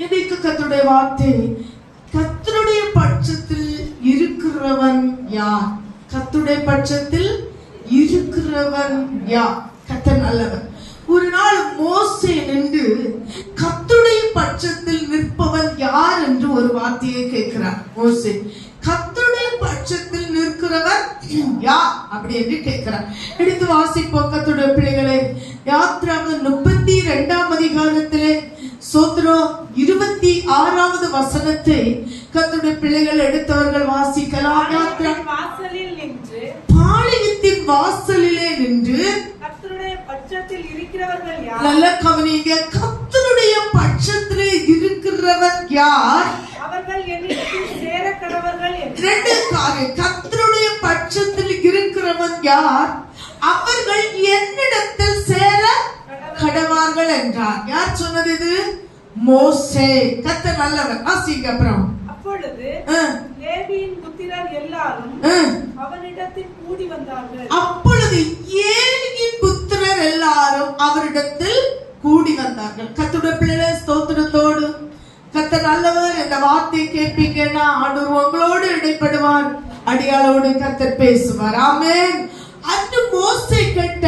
இன்னைக்கு கர்த்தருடைய வார்த்தை, கர்த்தருடைய பட்சத்தில் இருக்கிறவன் யார்? கர்த்தருடைய பட்சத்தில் இருக்கிறவன் யார்? கர்த்தர் நல்லவர். ஒரு நாள் மோசே நின்று கர்த்தருடைய பட்சத்தில் நிற்பவன் யார் என்று ஒரு வார்த்தையை கேட்கிறார். மோசே, கர்த்தருடைய பட்சத்தில் நிற்கிறவர் யார் அப்படி என்று கேட்கிறார். எடுத்து வாசிப்போம் கர்த்தருடைய பிள்ளைகளே. யாத்திராகமம் 32ஆம் அதிகாரத்திலே சோத்திரம் 26வது வசனத்தை கர்த்தருடைய பிள்ளைகள் எடுத்தவர்கள் வாசிக்கலாம். பாளையத்தின் வாசலிலே நின்று கர்த்தருடைய பட்சத்தில் இருக்கிறவர்கள் யார்? நல்ல கவனிங்க. கர்த்தருடைய பட்சத்திலே இருக்கிறவன் யார்? அவர்கள் என்னிடத்தில் சேர கடவர்கள். ரெண்டு காரியம். கர்த்தருடைய பட்சத்தில் இருக்கிறவன் யார்? அவர்கள் என்னிடத்தில் சேர கடவார்கள் என்றார். யார் சொன்னது இது? மோசே. கர்த்தர் நல்லவர். வாசிங்க அப்புறம். அப்பொழுது லேவியின் புத்திரர் எல்லாரும் அவரிடத்தில் கூடி வந்தார்கள். அப்பொழுது ஏலியின் புத்திரர் எல்லாரும் அவரிடத்தில் கூடி வந்தார்கள். கர்த்தருடைய பிள்ளைகளே, ஸ்தோத்திரத்தோடு கர்த்தர் நல்லவர் என்ற வார்த்தை கேட்பீங்கன்னா ஆண்டவர் உங்களோடு இடைப்படுவார், அடியாளோடு கர்த்தர் பேசுவார். ஆமென். அன்று மோசே கேட்ட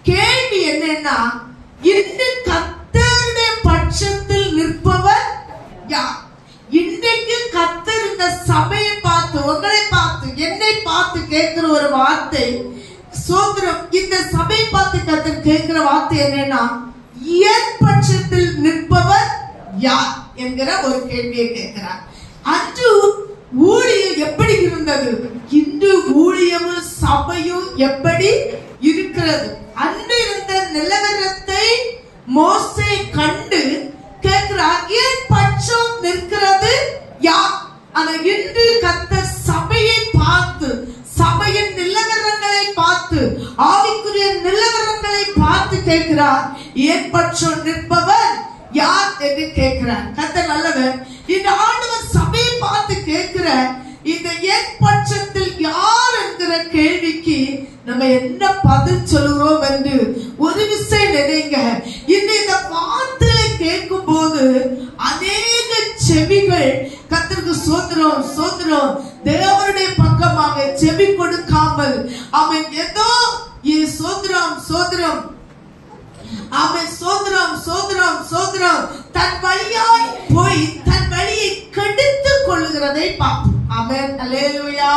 கேள்வி என்னன்னா, இந்த கர்த்தருடைய பட்சத்தில் நிற்பவர் யார்? இன்றைக்கு கர்த்தர் இந்த சபையை பார்த்து, உங்களை பார்த்து, என்னை பார்த்து கேட்கிற ஒரு வார்த்தை, சோதரம் இந்த சபையை பார்த்து கர்த்தர் கேட்கிற வார்த்தை என்னன்னா, என் பட்சத்தில் நிற்பவர் யார் என்கிற ஒரு கேள்வியை கேட்கிறார். அன்று ஊழியம் எப்படி இருந்தது? இன்று ஊழியமும் சபையும் எப்படி இருக்கிறது? அன்று இருந்த நிலவரத்தை மோசே கண்டு கேட்கிறார், என் பட்சம் நிற்கிறது யார்? ஆனா இன்று கர்த்தர் சபையை பார்த்து, சபையின் நிலவரங்களை பார்த்து, ஆவிக்குரிய நிலவரங்களை பார்த்து கேட்கிறார், என் பட்சம் நிற்பவர் யார் என்று கேட்கிறார். கர்த்தர் நல்லவர். இந்த ஆண்டவர் சபையை பார்த்து கேட்கிற இந்த என் பட்சத்தில் யார் என்கிற கேள்விக்கு நம்ம என்ன பதில் சொல்லுகிறோம் என்று ஒரு விஷயம் நினைங்க. இந்த வார்த்தையை கேட்கும் போது அநேக செவிகள் கர்த்தருக்கு சோத்திரம் சோத்திரம் தேவனுடைய பக்கமாக செவி கொடுக்காமல் அவன் ஏதோ சோத்திரம் சோத்திரம் அவன் சோத்திரம் சோத்திரம் சோத்திரம் தன் வழியாய் போய் தன் வழியை கெடுத்துக் கொள்ளுகிறதை பார்ப்போம். ஆமென். அல்லேலூயா.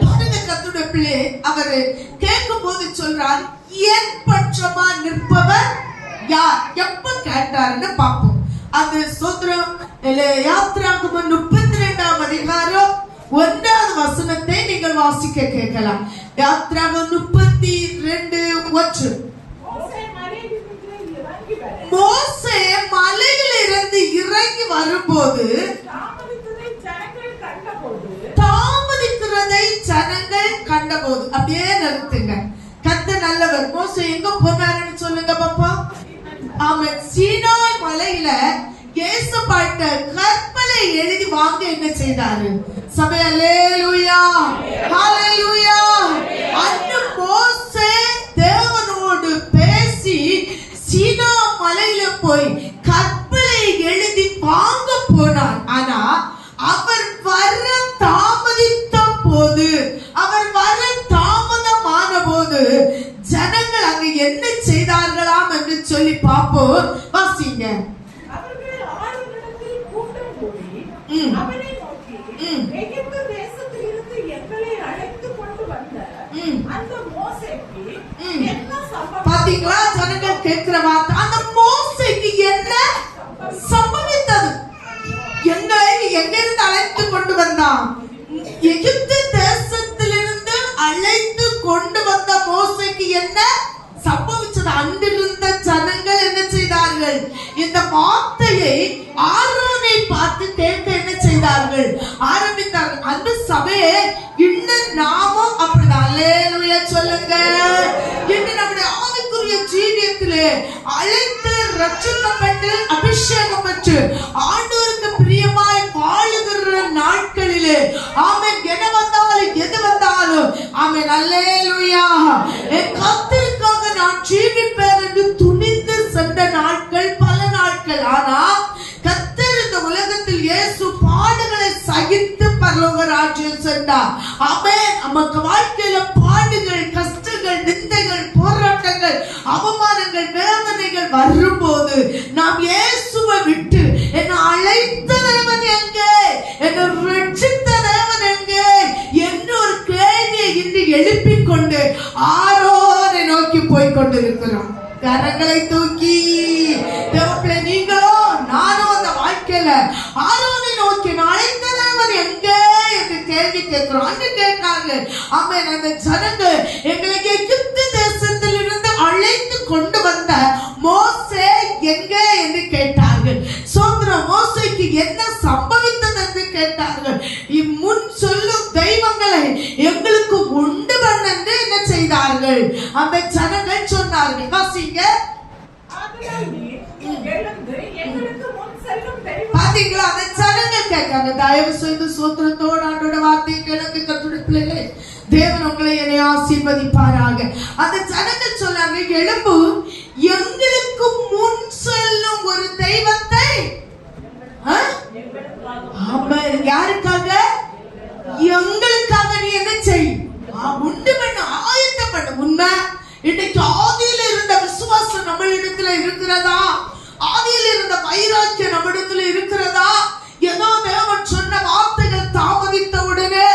பாருங்க கர்த்தருடைய பிள்ளை, அவர் கேட்கும் போது சொல்றார், என் பட்சமா நிற்பவர் யார்? எப்ப கேட்டாருன்னு பார்ப்போம். அது சோத்திரம் யாத்திராகமம் 32ஆம் அதிகாரம் 1வது வசனத்தை நீங்கள் வாசிக்க கேட்கலாம். யாத்திராகமம் 32:1. மோசே மலையில் இருந்து இறங்கி வரும்போது தாமதிக்கிறதை ஜனங்கள் கண்டபோது, அப்படியே நிறுத்துங்க. கர்த்தர் நல்லவர். மோசே எங்க போனாருன்னு சொல்லுங்க பாப்பா. ஆமென். சீனாய் மலையில இயேசுபாட்ட கற்பனை எழுதி வாங்க என்ன செய்தாரு? சபை அல்லேலூயா ஹalleluya. அன்று மோசே தேவனோடு பேசி சீனா மலையில போய் கற்பனை எழுதி வாங்க போனார். ஆனா அவர் வர தாமதித்த போது, அவர் வர தாமதமான போது ஜனங்கள் அங்க என்ன செய்தார்களாம் என்று சொல்லி பார்ப்போம். வாசிங்க. பாத்தீங்களா ஜனங்கள் கேட்கிற வார்த்தை? அந்த மோசேக்கு என்ன சம்பவித்தது? எங்கிருந்து அழைத்து கொண்டு வந்தான்? எகிப்து தேசத்திலிருந்து அழைத்து கொண்டு வந்த மோசேக்கு என்ன சம்பவிச்சது? அன்றிருந்த ஜனங்கள் என்ன செய்தார்கள்? இந்த வார்த்தையை ஆரோனை பார்த்து கேட்க என்ன செய்தார்கள்? ஆரம்பித்தார்கள். அந்த சபையை இன்னும் நாமும் அப்படிதான். அல்லேலூயா சொல்லுங்க. இன்று நம்முடைய ஆவிக்குரிய ஜீவியத்திலே அழைத்து ரட்சிக்கப்பட்டு அபிஷேகம் பெற்று ஆண்டவருக்கு பிரியமாய் வாழுகிற நாட்களிலே ஆமென், எது வந்தாலும் ஆமென் அல்லேலூயா கர்த்தருக்காக நான் ஜீவிப்பேன் என்று துணிந்து சென்ற நாட்கள் பல நாட்கள். ஆனா கர்த்தர் பரலோக ராஜ்யம் சென்றா. ஆமென். நமக்கு வாழ்க்கையில பாடுகள், கஷ்டங்கள், நிந்தைகள், போராட்டங்கள், அவமானங்கள், வேதனைகள் வரும்போது நாம் இயேசுவை விட்டு என்னை அழைத்த தேவன் எங்கே, என்னை ரட்சித்த தேவன் எங்கே என்று ஒரு கேள்வியை இன்று எழுப்பிக் கொண்டு ஆரோனை நோக்கி போய் கொண்டிருக்கிறோம். கரங்களை தூக்கி தேவப்பிள்ளை நீங்களோ நானும் அந்த வாழ்க்கையில ஆரோனை நோக்கி அழைத்த தேவன் எங்கே என்று கேள்வி கேட்கிறோம். அன்று கேட்காங்க. ஆமென். அந்த ஜனங்கள் எங்களை எகிப்து தேசத்தில் இருந்து அழைத்து கொண்டு வந்த மோசே எங்கே என்று கேட்டார்கள். சோதரம் மோசேக்கு என்ன சம்பவித்தது என்று கேட்டார்கள். முன் சொல்லும் தெய்வங்களை எங்களுக்கு உண்டு பண்ண என்ன செய்தார்கள் அந்த ஜனங்கள் சொன்னார்கள். வாசிங்க. பாத்தீங்களா? அந்த ஜனங்கள் கேட்காங்க. தயவு செய்து சோத்திரத்தோடு ஆண்டோட வார்த்தையை கேளுங்க கர்த்தருடைய பிள்ளைகளே. தேவன் உங்களை என்னை ஆசீர்வதிப்பாராக. அந்த ஜனங்கள் சொன்னாங்க, எழும்பு, எங்களுக்கு முன் செல்லும் ஒரு தெய்வத்தை. யாருக்காக? எங்களுக்காக நீ என்ன செய், உண்டு பண்ண, ஆயத்தம் பண்ண. உண்மை இன்னைக்கு ஆதியில இருந்த விசுவாசம் நம்மளிடத்துல இருக்கிறதா? ஆதியில் இருந்த வைராக்கியம் நம்மிடத்துல இருக்கிறதா? ஏதோ தேவன் சொன்ன வார்த்தைகள் தாமதித்த உடனே,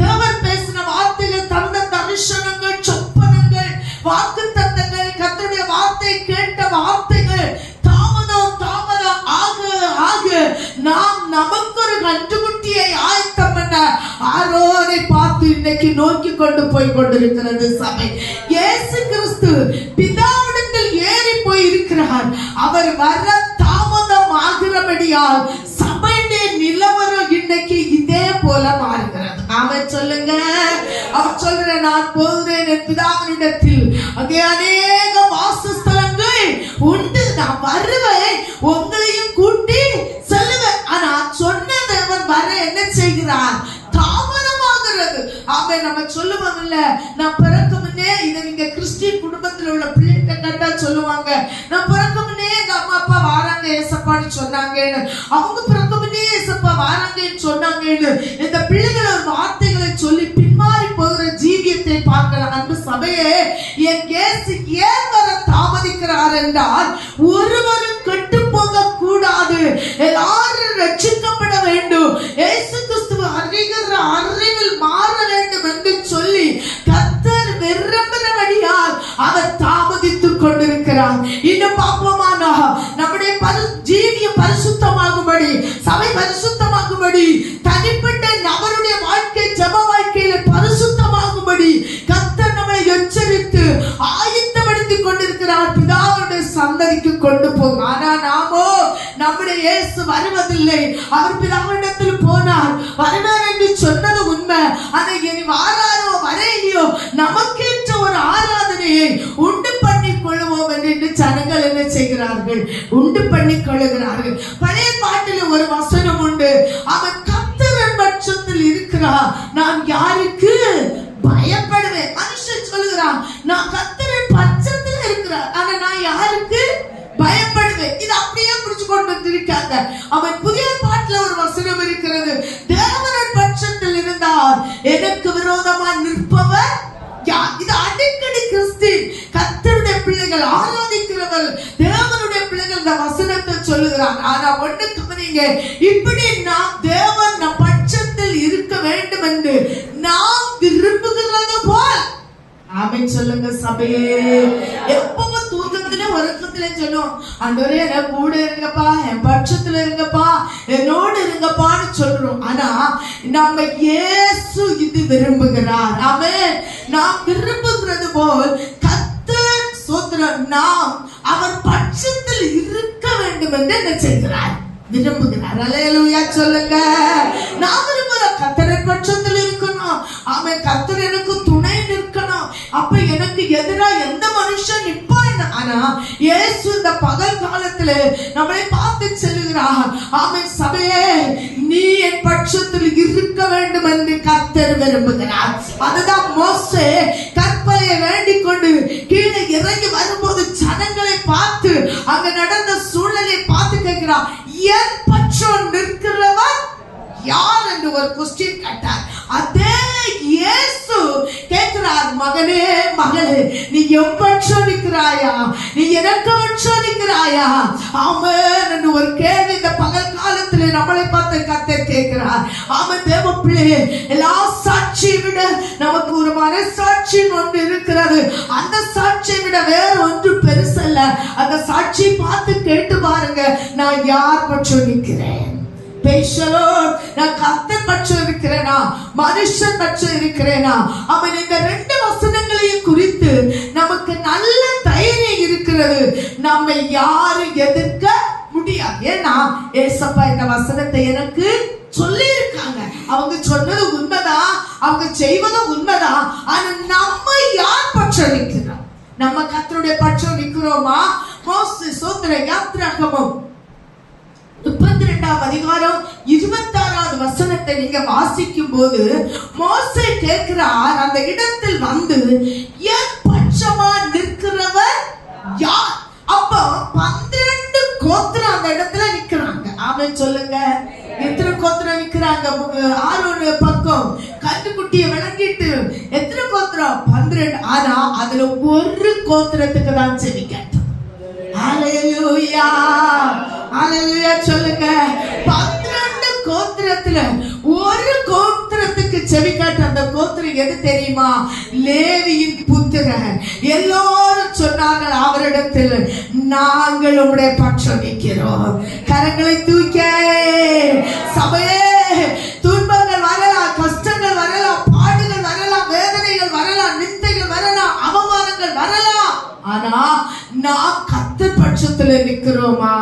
தேவன் பேசின வார்த்தைகள், தந்த தரிசனங்கள், சொப்பனங்கள், வாக்கு தத்தங்கள், கர்த்தருடைய வார்த்தை கேட்ட வார்த்தைகள் தாமதம் தாமதம் ஆக ஆக நாம் நமக்கு ஒரு கன்றுக்குட்டியை ஆயத்தம் பண்ண ஆரோனை பார்த்து இன்னைக்கு நோக்கி கொண்டு போய் கொண்டிருக்கிறது சபை. இயேசு கிறிஸ்து பிதாவிடத்தில் ஏறி போய் இருக்கிறார். அவர் வர தாமதம் ஆகிறபடியால் சபையுடைய நிலவரம் இன்னைக்கு இதே போல மாறுகிறது. அவன் சொல்லுங்க. அவர் சொல்ற, நான் போகிறேன் என் பிதாவினிடத்தில், அங்கே அநேக வாசஸ்தலங்கள் உண்டு, நான் வருவேன், உங்களையும் கூட்டி செல்லுவேன். ஆனா சொன்ன தேவன் வர என்ன செய்கிறார்? தாமதமாகிறது. ஆமென். நம்ம சொல்லுவாங்கல்ல, நான் பிறக்க முன்னே, இதை நீங்க கிறிஸ்டியன் குடும்பத்தில் உள்ள பிள்ளைகிட்ட கேட்டா சொல்லுவாங்க, நான் பிறக்க முன்னே எங்க அம்மா அப்பா வாராங்க ஏசப்பான்னு சொன்னாங்கன்னு, அவங்க பிறக்க முன்னே ஏசப்பா வாராங்கன்னு சொன்னாங்கன்னு இந்த பிள்ளைகள் ஒரு வார்த்தைகளை சொல்லி பின்மாறி போகிற ஜீவியத்தை பார்க்கலாம். அன்பு சபையே, என் இயேசு ஏன் வர தாமதிக்கிறார் என்றால், ஒருவரும் கெட்டு போக கூடாது, எல்லாரும் ரட்சிக்கப்பட வேண்டும், இயேசு கிறிஸ்துவை அறிகிற அறிவில் மாற வேண்டும் என்று சொல்லி கர்த்தர் விரும்புகிறபடியால் அவர் தாமதித்துக் கொண்டிருக்கிறார். இன்னும் பார்ப்போமானா, நம்முடைய ஜீவியம் பரிசுத்தமாகும்படி, சபை பரிசுத்தமாகும்படி, தனிப்பட்ட நபருடைய வாழ்க்கை ஜெப வாழ்க்கையில பரிசுத்தமாகும்படி கர்த்தர் நம்மை எச்சரித்து ஆயத்தப்படுத்திக் கொண்டிருக்கிறார், பிதாவுடைய சந்ததிக்கு கொண்டு போகும். ஆனா நாமோ நம்முடைய இயேசு வருவதில்லை. அவர் பிதாவிடத்தில் போனார், வருவார் என்று சொன்னது உண்மை. அதை இனி வாராரோ வரையிலையோ நமக்கேற்ற ஒரு ஆராதனையை உண்டு பண்ணி கொள்வோம் என்று ஜனங்கள் என்ன செய்கிறார்கள்? உண்டு பண்ணி கொள்ளுகிறார்கள். பழைய பாட்டில் ஒரு வசனம் உண்டு, அவன் கர்த்தரின் பட்சத்தில் இருக்கிறார், நான் யாருக்கு பயப்படுவேன். மனுஷன் சொல்லுகிறான், நான் கர்த்தரின் பட்சத்தில் இருக்கிறார், ஆனா நான் யாருக்கு பயப்படுவேன். இது அப்படியே புடிச்சு கொண்டு இருக்காங்க. அவன் புதிய பாட்டுல ஒரு வசனம் இருக்கிறது, தேவனின் பட்சத்தில் இருந்தார் எனக்கு விரோதமா நிற்பவர் யார்? இது அடிக்கடி கிறிஸ்டின் கர்த்தருடைய பிள்ளைகள், ஆராதிக்கிறவர், தேவனுடைய பிள்ளைகள் இந்த வசனத்தை சொல்லுகிறார். ஆனா ஒண்ணு கவனிங்க, இப்படி நாம் தேவன் நம் பட்சத்தில் இருக்க வேண்டும் என்று நாம் விரும்புகிறது போல். ஆமென் சொல்லுங்க சபையே. எப்பவும் தூக்கத்திலே உறக்கத்திலே சொல்லும், ஆண்டவரே என் கூட இருங்கப்பா, என் பட்சத்துல இருங்கப்பா, என்னோடு இருங்கப்பான்னு சொல்றோம். ஆனா நம்ம இயேசு இது விரும்புகிறார். ஆமென். நாம் விரும்புகிறது போல் கர்த்தர் சோத்திரம் நாம் அவர் பட்சத்தில் இருக்க வேண்டும் என்று என்ன செய்கிறார்? விரும்புகிறார். அல்லேலூயா சொல்லுங்க. நான் விரும்புற கர்த்தரின் பட்சத்தில் இருக்கணும். ஆமென். கர்த்தர் எனக்கு துணை நிற்கணும். அப்ப எனக்கு எதிராக எந்த மனுஷன் நிப்பான். ஆனா இயேசு இந்த பகல் காலத்துல நம்மளை பார்த்து செல்லுகிறார். ஆமென். சபையே, நீ என் பட்சத்தில் இருக்க வேண்டும் என்று கர்த்தர் விரும்புகிறார். அதுதான் மோசே கற்பனையை வேண்டிக் கொண்டு கீழே இறங்கி வரும்போது ஜனங்களை பார்த்து, அங்க நடந்த சூழ்நிலையை பார்த்து கேட்கிறார், என் பட்சம் நிற்கிறவர் யார் என்று ஒரு கொஸ்டின் கேட்டார். அதே இயேசு கேட்கிறார், மகனே மகளே, நீ என் பட்சம் நிற்கிறாயா, நீ எனக்கு பட்சம் நிற்கிறாயா? ஆமென். ஒரு கேள்வி இந்த பகல் காலத்திலே நம்மளை பார்த்து கர்த்தர் கேட்கிறார். ஆமென். தேவ பிள்ளையே, எல்லா சாட்சியை விட நமக்கு ஒரு மனசாட்சி ஒன்று இருக்கிறது. அந்த சாட்சியை விட வேற ஒன்று பெருசல்ல. அந்த சாட்சியை பார்த்து கேட்டு பாருங்க, நான் யார் பட்சம் நிற்கிறேன்? நான் கர்த்தர் பட்சம் இருக்கிறேனா, மனுஷன் பட்சம் இருக்கிறேனா? அவன் இந்த ரெண்டு வசனங்களையும் குறித்து நமக்கு நல்ல தைரியம் இருக்கிறது. நம்மை யாரும் எதிர்க்க முடியாது. ஏன்னா ஏசப்பா இந்த வசனத்தை எனக்கு சொல்லி இருக்காங்க. அவங்க சொன்னது உண்மைதான், அவங்க செய்வது உண்மைதான். ஆனா நம்ம யார் பட்சம் நிற்கிறோம்? நம்ம கர்த்தருடைய பட்சம் நிற்கிறோமா? மோசே சோத்திர யாத்திராகமம் 32ஆம் அதிகாரம் 26வது வசனத்தை நீங்க வாசிக்கும் போது மோசே கேட்கிறார், அந்த இடத்தில் வந்து என் பட்சமா நிற்கிறவர் யார்? அப்போ 12 கோத்திரம் அந்த இடத்துல நிக்கிறாங்க. ஆமென் சொல்லுங்க. எத்தனை கோத்திரம் நிக்கிறாங்க? ஆரோன் பக்கம் கன்றுக்குட்டியை விளங்கிட்டு எத்தனை கோத்திரம்? 12. ஆனா அதுல ஒரு கோத்திரத்துக்கு தான் செவி கேட்டோம். ஹல்லேலூயா, ஹல்லேலூயா சொல்லுங்க. 12 கோத்திரத்துல ஒரு கோத்திரத்துக்கு செவி காட்ட. அந்த கோத்திரம் எது தெரியுமா? லேவியின் புத்திரன். எல்லாரும் சொன்னார்கள் அவரிடத்தில், நாங்கள் உம்முடைய பட்சம் நிற்கிறோம். கரங்களை தூக்க. சபையே, துன்பங்கள் வரலாம், கஷ்டங்கள் வரலாம், பாடுகள் வரலாம், வேதனைகள் வரலாம், நிந்தைகள் வரலாம், அவமானங்கள் வரலாம். ஆனா நான் கர்த்தர் பட்சத்துல நிக்கிறோமா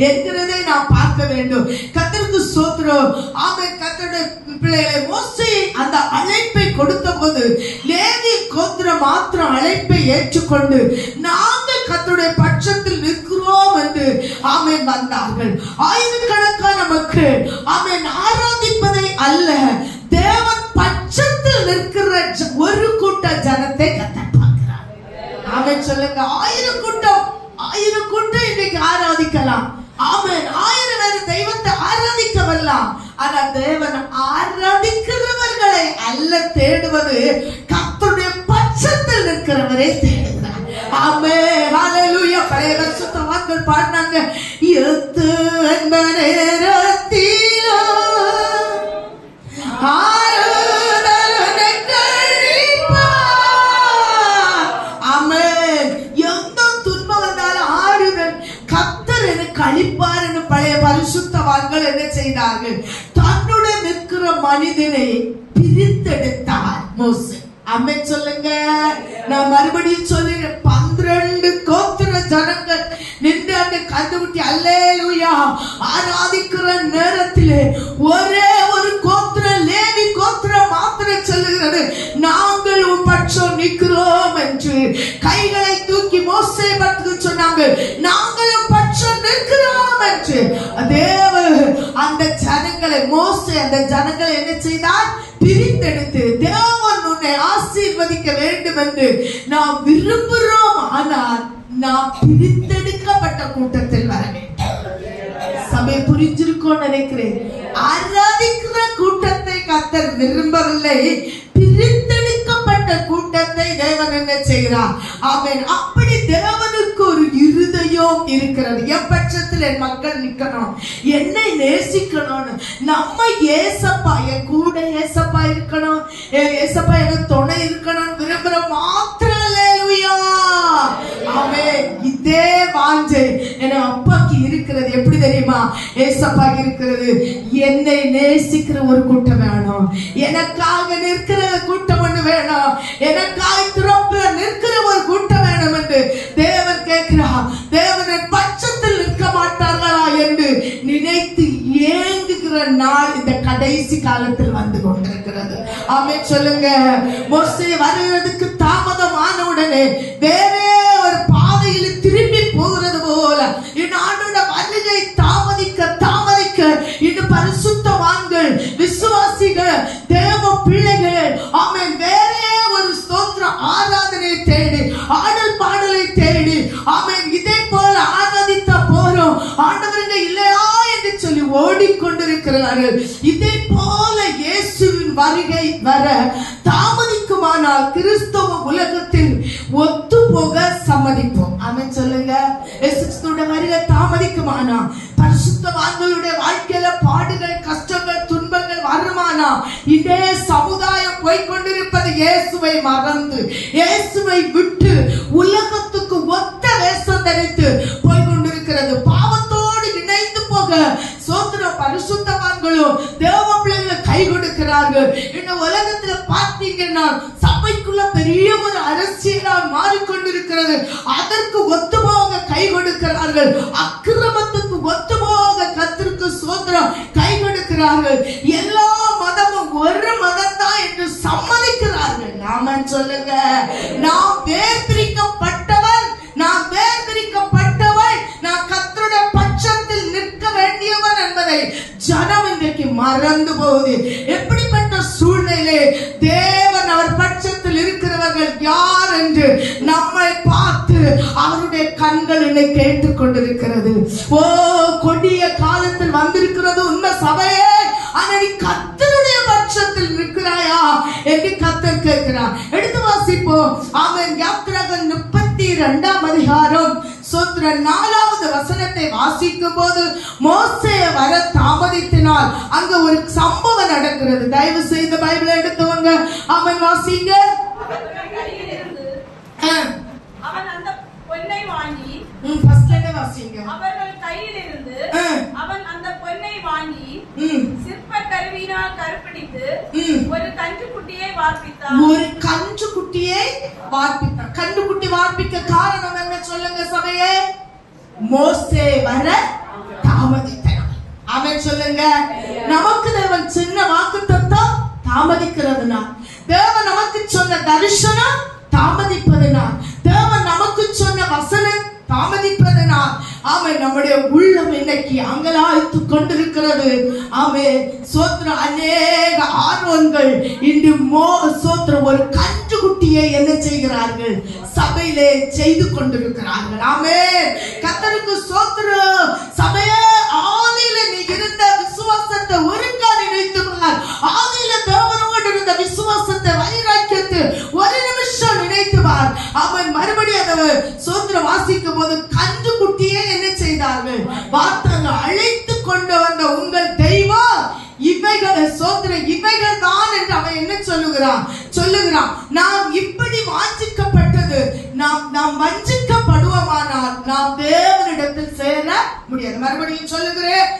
என்கிறதை நான் பார்க்க வேண்டும். கர்த்தருக்கு ஸ்தோத்திரம். ஆமென். கர்த்தருடைய பிள்ளைகளை மோசே அந்த அழைப்பை கொடுத்த போது லேவி கோத்திரம் மாத்திரம் அழைப்பை ஏற்றுக்கொண்டு நாங்கள் கர்த்தருடைய பட்சத்தில் நிற்கிறோம் என்று ஆமென் வந்தார்கள். ஆயிரக்கணக்கான மக்கள் ஆமென் ஆராதிப்பதை அல்ல, தேவன் பட்சத்தில் நிற்கிற ஒரு கூட்ட ஜனத்தை கர்த்தர் பார்க்கிறார். ஆமென் சொல்லுங்க. 1000 கூட்டம் இன்னைக்கு ஆராதிக்கலாம். ஆமென். 1000 பேர் தெய்வத்தை ஆராதிக்க வரலாம். ஆனா தேவன் ஆராதிக்கிறவர்களை அல்ல தேடுவது, கர்த்தருடைய பட்சத்தில் நிற்கிறவரை தேடுகிறார். ஆமென். ஹல்லேலூயா. பழைய பரிசுத்த வாக்கள் பாடினாங்க, எத்து நேரத்திலோ கழிப்பார் என்று பழைய பரிசுத்தவான்கள் என்ன செய்தார்கள்? தன்னுடைய நிற்கிற மனிதனை பிரித்தெடுத்தார் மோசே. ஆமென் சொல்லுங்க. நான் மறுபடியும் சொல்லுறேன், 12 கோத்திர ஜனங்கள் நின்று அந்த கண்டுபிடி அல்லேலூயா ஆராதிக்கிற நேரத்திலே ஒரே ஒரு கோத்திர லேவி கோத்திரம் மாத்திரம் சொல்லுகிறது, நாங்கள் உன் பட்சம் நிற்கிறோம் என்று. கைகளை தூக்கி மோசே பற்றி சொன்னாங்க, நாங்கள் உன் பட்சம் நிற்கிறோம் என்று. தேவன் அந்த ஜனங்களை, மோசே அந்த ஜனங்களை என்ன செய்தார்? பிரித்தெடுத்து, தேவன் உன்னை ஆசீர்வதிக்க வேண்டும் என்று நாம் விரும்புகிறோம். ஆனால் நாம் பிரித்தெடுக்கப்பட்ட கூட்டத்தில் வர வேண்டும். சபை புரிஞ்சிருக்கும் நினைக்கிறேன். ஆராதிக்கிற கூட்டத்தை கர்த்தர் விரும்பவில்லை, பிரித்தெடுக்கப்பட்ட கூட்டத்தை தேவன் என்ன செய்கிறார்? ஆமென். அப்படி தேவனுக்கு ஒரு இருதயம் இருக்கிறது. என் பட்சத்தில் என் மக்கள் நிக்கணும், என்னை நேசிக்கணும். நம்ம ஏசப்பா என் கூட ஏசப்பா இருக்கணும், ஏசப்பா எனக்கு துணை இருக்கணும் விரும்புற மாத்திரம் அல்லேலூயா. ஆமென். இதே வாஞ்சை என் அப்பாக்கு இருக்கிறது. எப்படி தெரியுமா? ஏசப்பா இருக்கிறது, என்னை நேசிக்கிற ஒரு கூட்டம் வேணும், எனக்காக நிற்கிற கூட்டம் ஒன்று வேணும், எனக்காக திறப்புல நிற்கிற ஒரு கூட்டம் வேணும் என்று தேவன் கேட்கிறார். தேவன் பட்சத்தில் நிற்க மாட்டார்களா என்று நினைத்து ஏங்குகிற நாள் இந்த கடைசி காலத்தில் வந்து கொண்டிருக்கிறது. ஆமென் சொல்லுங்க. மோசே வருகிறதுக்கு தாமதமான உடனே வேறே ஒரு பாதையில் திரும்பி போகிறது போல இந்த ஆண்டோட வருகை தாமதிக்க தாமதிக்க இந்த பரிசுத்தவான்கள், விசுவாசிகள், தேவ பிள்ளைகள் ஆமென் வேறே ஒரு ஸ்தோத்திர ஆராதனை தேடி, ஆடல் பாடலை தேடி ஆமென் இதே போல ஆராதித்த போறோம். ஆண்டவருங்க இல்லையா என்று சொல்லி ஓடிக்கொண்டிருக்கிறார்கள். இதே போல இயேசுவின் வருகை வர தாமதிக்குமானால் கிறிஸ்தவ உலகத்தில் ஒத்து போக சம்மதிப்போம். ஆமென் சொல்லுங்க. இயேசுவின் வருகை தாமதிக்குமானா, பரிசுத்தவான்களுடைய வாழ்க்கையில பாடுகள், கஷ்டங்கள், துன்பங்கள் வருமானா, இதே சமுதாயம் போய்கொண்டிருப்பது இயேசுவை மறந்து, இயேசுவை விட்டு உலகத்துக்கு ஒத்த வேஷம் தரித்து போய்கொண்டிருக்கிறது. பாவத்தோடு இணைந்து போக சோத்திர பரிசுத்தவான்களும் தேவ பிள்ளைகளும் கை கொடுக்கிறார்கள். இந்த உலகத்துல பார்த்தீங்கன்னா சபைக்குள்ள பெரிய ஒரு அரசியலால் மாறிக்கொண்டிருக்கிறது. அதற்கு ஒத்துபோக கை கொடுக்கிறார்கள். அக்கிரமத்துக்கு ஒத்துபோக கர்த்தருக்கு சோத்திரம் கை கொடுக்கிறார்கள். எல்லா மதமும் ஒரு மதம் தான் என்று சம்மதிக்கிறார்கள். ஆமென் சொல்லுங்க. நாம் வேர் பிரிக்கப்பட்டவன், நான் வேர் பிரிக்கப்பட்டவன், நான் கர்த்தருடைய பட்சத்தில் நிற்க வேண்டியவன் என்பதை ஜனம் இன்றைக்கு மறந்து போகுது. எப்படிப்பட்ட சூழ்நிலை தேவன் அவர் பட்சத்தில் இருக்கிறவர்கள் யார் என்று நம்மை பார்த்து அவருடைய கண்கள் என்னை கேட்டுக் கொண்டிருக்கிறது. ஓ, கொடிய காலத்தில் வந்திருக்கிறது உண்மை சபையே. ஆனால் நீ கர்த்தருடைய பட்சத்தில் இருக்கிறாயா என்று கர்த்தர் கேட்கிறார். எடுத்து வாசிப்போம். ஆமென். யாத்திராகமம் 32ஆம் அதிகாரம் 4வது வசனத்தை வாசிக்கும் போது, மோசே வர தாமதித்தினால் அங்க ஒரு சம்பவம் நடக்கிறது. தயவு செய்து பைபிள் எடுத்துவங்க. ஆமென், வாசிங்க. அவன் அந்த பொன்னை வாங்கி, வாசிங்க. அவர்கள் கையிலிருந்து அவன் அந்த பொன்னை வாங்கி சிற்ப கருவியினால் கருப்பிடித்து ஒரு கன்றுக்குட்டியை வார்ப்பித்தான். ஒரு கன்றுக்குட்டியை வார்ப்பித்தான். கன்றுக்குட்டி வார்ப்பிக்க காரணம் என்ன சொல்லுங்க சபையே? மோசே வர தாமதித்தான். ஆமென் சொல்லுங்க. நமக்கு தேவன் சின்ன வாக்குத்தத்தம் தாமதிக்கிறதுனா, தேவன் நமக்கு சொன்ன தரிசனம் தாமதிப்பதுனால், தேவன் நமக்கு சொன்ன வசனம் தாமதிப்பதனால், ஆமே, நம்முடைய உள்ளம் இன்னைக்கு அங்கலாய்த்து கொண்டிருக்கிறது. ஆமே, சோத்திர அநேக ஆர்வங்கள் இன்று சோத்திர ஒரு கன்றுக்குட்டியை என்ன செய்கிறார்கள்? சபையிலே செய்து கொண்டிருக்கிறார்கள். ஆமே, கர்த்தருக்கு சோத்திர. சபையே, ஆதியில நீ இருந்த விசுவாசத்தை ஒருங்கா நினைத்து பார். ஆதியில தேவனோடு இருந்த விசுவாசத்தை, வைராக்கியத்தை ஒரு நிமிஷம் நினைத்து பார். அவன் மறுபடியும் அதை சோத்திர வாசிக்கும் போது கன்றுக்குட்டியை என்ன செய்தார்கள்? வார்த்தைகள் அழைத்து கொண்டு வந்த உங்கள் தெய்வம் இவைகள் சோத்திர இவைகள் தான் என்று அவன் என்ன சொல்லுகிறான். நாம் இப்படி வாஞ்சிக்கப்பட்டது, நாம் வஞ்சிக்கப்படுவோமானால் நாம் தேவனிடத்தில் சேர முடியாது. மறுபடியும் சொல்லுகிறேன்.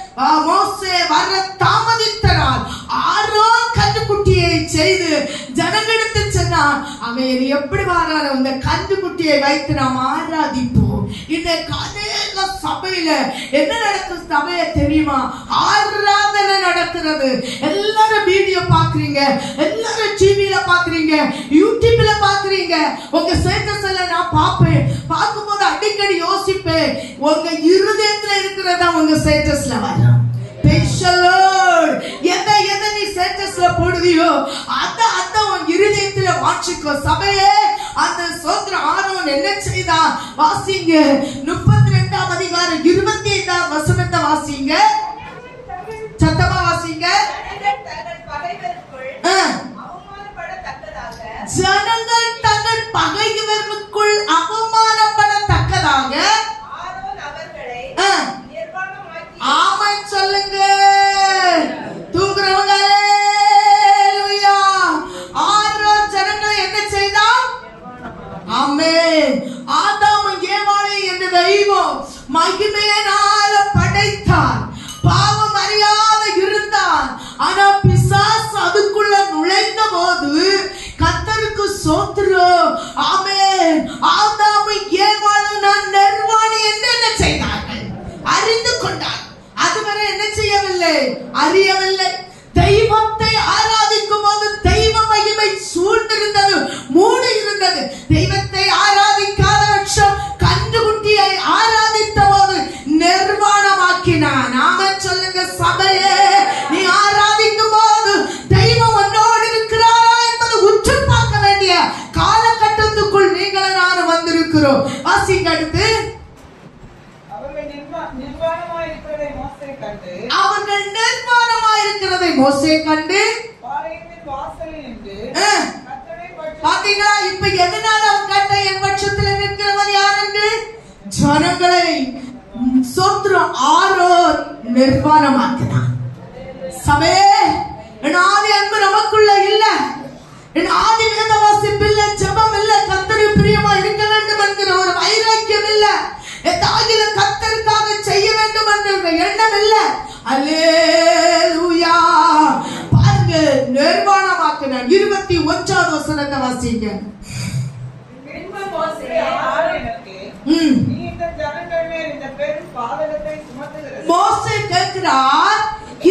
மோசே வர தாமதித்தனால் ஆரோன் கன்றுக்குட்டியை செய்து ஜனங்களிடத்தில் சொன்னான். அவன் எப்படி வாரான அந்த கன்றுக்குட்டியை வைத்து நாம் ஆராதிப்போம். இன்றைக்கு அநேக சபையில என்ன நடக்கும் சபையை தெரியுமா? ஆராதனை நடக்கிறது. எல்லாரும் வீடியோ பாக்குறீங்க, எல்லாரும் டிவில பாக்குறீங்க, யூடியூப்ல பாக்குறீங்க. உங்க ஸ்டேட்டஸ் எல்லாம் நான் பார்ப்பேன். பார்க்கும்போது அடிக்கடி யோசிப்பேன், உங்க இருதயத்துல இருக்கிறதா உங்க ஸ்டேட்டஸ்ல வரும். எதை நீ ஸ்டேட்டஸ்ல போடுவியோ அத உன் இருதயத்துல வாசிக்கோ. சபையே, அந்த சோத்திர ஆரோன் என்ன செய்தான்? வாசிங்க. 32ஆம் அதிகாரம் 25ஆம் வசனத்தை வாசிங்க. சத்தமா வாசிங்க. ஜனங்கள் தங்கள் பகைவருக்குள் அவமானப்படத்தக்கதாக ஆமென் சொல்லுங்க. தூக்குறவங்க அல்லேலூயா. ஆரோன் ஜனங்களை என்ன செய்தான்? ஆமென். ஆதாமும் ஏவாளை என்ற தெய்வம் மகிமையினால படைத்தான். பாவம் அறியாத இருந்தான். ஆனா பிசாசு அதுக்குள்ள நுழைந்த போது கர்த்தருக்கு ஸ்தோத்திரம். ஆமென். ஆதாமும் ஏவாளும் நான் நிர்வாணி என்று என்ன செய்தார்கள்? அறிந்து கொண்டார். அதுவரை என்ன செய்யவில்லை? அறியவில்லை. தெய்வத்தை ஆராதிக்கும் போது தெய்வ மகிமை சூழ்ந்திருந்தது, மூடி இருந்தது. தெய்வத்தை ஆராதிக்காத பட்சம் கன்றுக்குட்டியை ஆராதித்த போது நிர்வாணமாக்கினான். ஆமென் சொல்லுங்க சபையே. நீ ஆராதிக்கும் போது தெய்வம் உன்னோடு இருக்கிறாரா என்பதை உற்று பார்க்க வேண்டிய காலகட்டத்துக்குள் நீங்கள் நானும் வந்திருக்கிறோம். வாசிங்க அடுத்து. அவர்கள் வருவதை மோசே கண்டு பாளையத்தின் வாசலில் நின்று பாத்தீங்களா? இப்ப எதனால அவன் கட்ட என் பட்சத்தில் நிற்கிறவன் யார் என்று ஜனங்களை சோத்திரம் ஆரோன் நிர்வாணமாக்கினான். சபே, என் ஆதி அன்பு நமக்குள்ள இல்ல, என் ஆதி வேத வாசிப்பு இல்ல, ஜெபம் இல்ல, கர்த்தருக்கு பிரியமா இருக்க வேண்டும் என்கிற ஒரு வைராக்கியம் இல்ல, ஏதாகில கர்த்தருக்காக செய்ய வேண்டும் என்கிற எண்ணம் இல்ல. அல்லேலூயா. பாருங்க, நிர்வாணமாக்கினான். 21வது வசனத்தை வாசிங்க. மோசே கேட்கிறார்,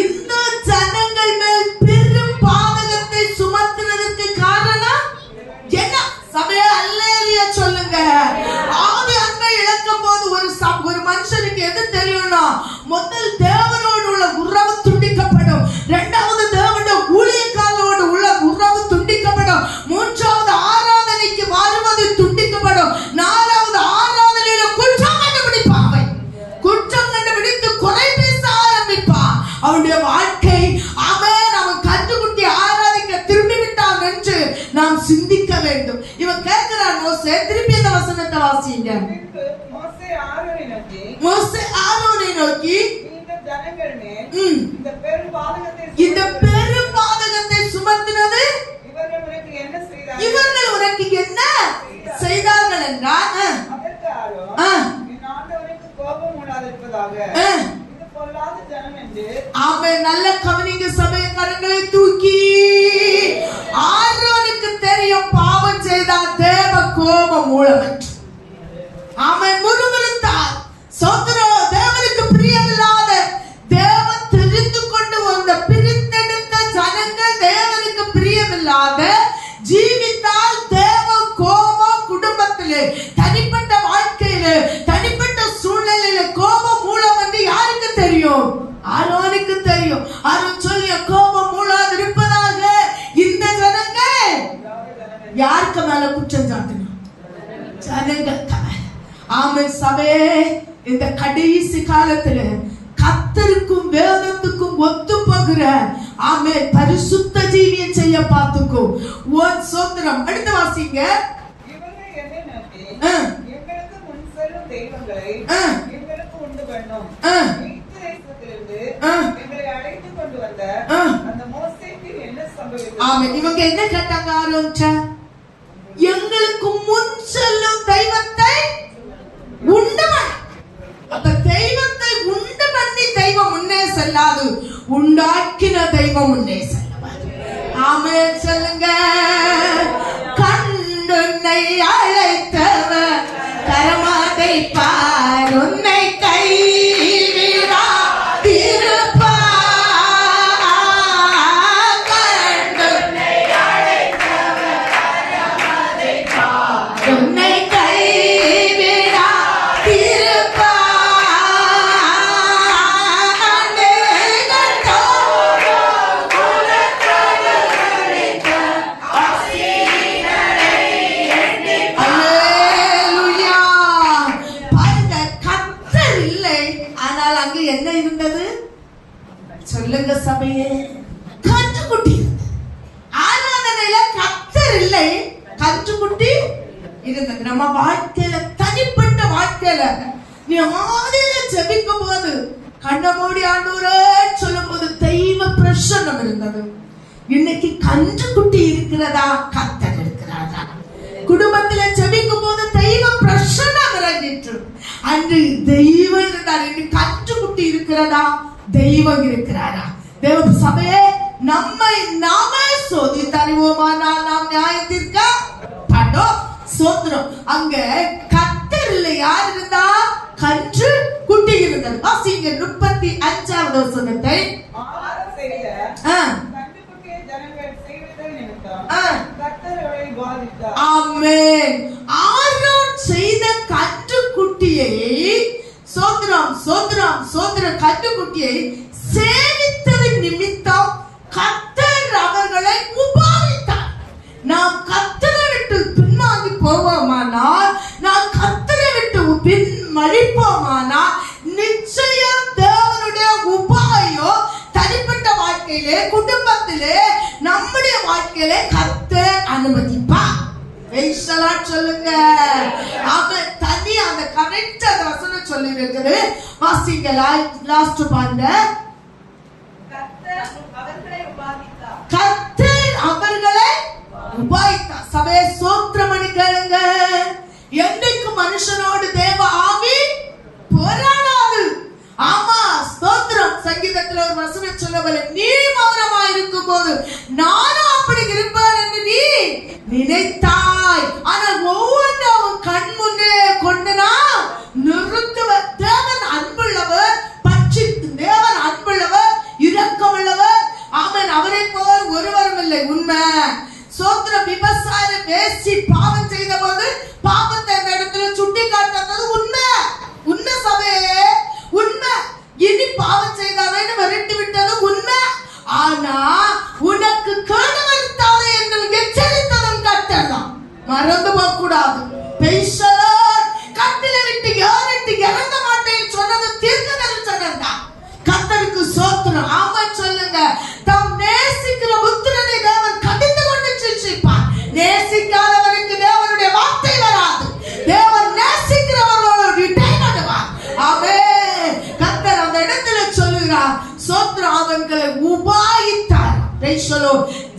இந்த ஜனங்கள் மேல் பெரும் பாதகத்தை சுமத்துறதுக்கு காரணம் என்ன? சபையே அல்லேலூயா சொல்லுங்க. ஆதி அன்பை இழக்கும் போது ஒரு மனுஷனுக்கு எது தெரியும்னா, முதல் தேவனோடு உள்ள உறவு துண்டிக்கப்படும், இரண்டாவது தேவனுடைய ஊழியக்காரரோடு உள்ள உறவு துண்டிக்கப்படும், மூன்றாவது ஆராதனைக்கு வருவது துண்டிக்கப்படும், நாலாவது ஆராதனையில குற்றம் கண்டுபிடிப்பான். குற்றம் கண்டுபிடித்து குறை பேச ஆரம்பிப்பான். அவனுடைய வாழ்க்கை அவன் கண்டுகுட்டி ஆராதிக்க திரும்பி விட்டான் என்று நாம் சிந்திக்க வேண்டும். இவன் கேட்கிறான் மோசே, திருப்பி அந்த வசனத்தை வாசிங்க. மோசே ஆரோனை நோக்கி, இந்த பெரும் பாதகத்தை சுமத்தினது இவர்கள் உனக்கு என்ன செய்தார்கள் என்றார். அவன் நல்ல கவனிங்க சபை, கரங்களை தூக்கி. ஆரோனுக்கு தெரியும் பாவம் செய்தால் தேவ கோபம் மூலமற்று. அவன் முறுமுறுத்தார். சோதரோ, தேவனுக்கு பிரியமில்லாத, தேவன் தெரிந்து கொண்டு வந்த பிரித்தெடுத்த ஜனங்கள் தேவனுக்கு பிரியமில்லாத ஜீவித்தால் தேவ கோபம் குடும்பத்திலே, தனிப்பட்ட வாழ்க்கையிலே, தனிப்பட்ட சூழ்நிலையில கோபம் மூலம் என்று யாருக்கு தெரியும்? ஆரோனுக்கு தெரியும். ஆரோன் சொல்லிய கோபம் மூளாது இருப்பதாக இந்த ஜனங்கள் யாருக்கு மேல குற்றம் சாட்டினான்? ஜனங்கள். ஆமென் சபையே, இந்த கடைசி காலத்துல கர்த்தருக்கும் வேதத்துக்கும் ஒத்து போகிற ஆமென் பரிசுத்த ஜீவியம் செய்ய பார்த்துக்கோ. ஒன் சோத்திரம். அடுத்து வாசிங்க. எங்களுக்கு முன் செல்லும் தெய்வங்களை எங்களுக்கு உண்டு பண்ணும். எங்களை அழைத்து கொண்டு வந்த அந்த மோசேக்கு என்ன சம்பவித்தது? ஆமென். இவங்க என்ன கேட்டாங்க? ஆரோன்ட்ட எங்களுக்கு முன் செல்லும் தெய்வத்தை உண்டு பண்ண. அந்த தெய்வத்தை உண்டு பண்ணி தெய்வம் முன்னே செல்லாது, உண்டாக்கின தெய்வம் முன்னே செல்லுவார். ஆமென் சொல்லுங்க. கண்டுன்னை அழைத்தவர் கரமாதை பார், உன்னை கைவிடா திருப்பார். கண்டுன்னை அழைத்தவர் கரமாதை பார், உன்னை கைவிடா திருப்பார். என்ன இருந்தது சொல்லுங்க சபையே? கன்றுக்குட்டி. ஆராதனையில கர்த்தர் இல்லை, கன்றுக்குட்டி இருந்தது. நம்ம வாழ்க்கையில, தனிப்பட்ட வாழ்க்கையில நீ ஆதியில ஜெபிக்கும் போது, கண்ண மூடி ஆண்டவரே சொல்லும் போது தெய்வ பிரசன்னம் இருந்தது. இன்னைக்கு கன்றுக்குட்டி இருக்கிறதா? கர்த்தர் இருக்கிறாரா? குடும்பத்தில ஜெபிக்கும் போது தெய்வ பிரசன்னம் இறங்கிற்று. அன்று தெய்வம் இருந்தார். இன்னைக்கு கன்றுக்குட்டி இருக்கிறதா? தெய்வம் இருக்கிறாரா? தேவ சபையே, நம்மை நாமே சோதித்தறிவோமானால் நாம் நியாயத்திற்க பட்டோம். சோத்திரம். அங்க கர்த்தர் இல்லை, யார் இருந்தா? கன்று குட்டி இருந்தது. வாசிங்க 35வது வசனத்தை. ஆமென். ஆரோன் செய்த கன்றுக்குட்டியை, சோத்திரம் சோத்திரம் சோத்திரம், கன்றுக்குட்டியை சேவித்ததின் நிமித்தம் கர்த்தர் அவர்களை உபாவித்தார். நாம் கர்த்தரை விட்டு பின்வாங்கி போவோமானால், நாம் கர்த்தரை விட்டு பின் மழிப்போமானால், நிச்சயம் தேவனுடைய உபாயம் தனிப்பட்ட வாழ்க்கையிலே, வாழ்க்கையில கர்த்தர் அனுமதிப்பார். சொல்லுங்க. அவன் தனி அந்த கரெக்ட் அந்த வசனம் சொல்லி இருக்குது. வாசிங்க லாஸ்ட் பாருங்க. கர்த்தர் அவர்களை உபாயித்தார். சபையை ஸ்தோத்திரம் பண்ணி கேளுங்க. என்றைக்கு மனுஷனோடு தேவ ஆவி போராடாது. ஆமா ஸ்தோத்திரம். சங்கீதத்துல ஒரு வசனம் சொல்லவில்லை, நீ மௌனமா இருக்கும் போது நானும் அப்படி இருப்பேன் என்று நீ நினைத்தாய். ஆனால் ஒவ்வொன்றும் கண் முன்னே கொண்டனா நிறுத்துவர். தேவன் அன்புள்ளவர், பட்சி தேவன் அன்புள்ளவர், இரக்கமுள்ளவர். ஆமென். அவரை போல் ஒருவரும் இல்லை. உண்மை சோத்திரம். விபசார வேசி பாவம் செய்த போது பாவத்தை அந்த இடத்துல சுட்டி காட்டுறது உண்மை. உண்மை சபையே, உண்மை. இனி பாவம் செய்தாலே விரட்டி விட்டது உண்மை. ஆனா உனக்கு கேடு வருத்தாதே என்று எச்சரித்ததும் கர்த்தர் தான். மறந்து போக கூடாது. கட்டில விட்டு யாரிட்டு இறங்க மாட்டேன்னு சொன்னது தீர்க்கதரிசனம் தான். கர்த்தருக்கு சோத்திரம். ஆமென் சொல்லுங்க. தம் நேசிக்கிற புத்திரனை தேவன் கடிந்து கொண்டு சிரிப்பார். நேசிக்காதவனுக்கு தேவனுடைய வார்த்தை வராது. தேவன் நேசிக்கிறவர்களோடு இடைநடுவார். ஆமென். கர்த்தர் அந்த இடத்துல சொல்லுகிறார், சோத்திரம். அவர்களை உபாயித்தார்.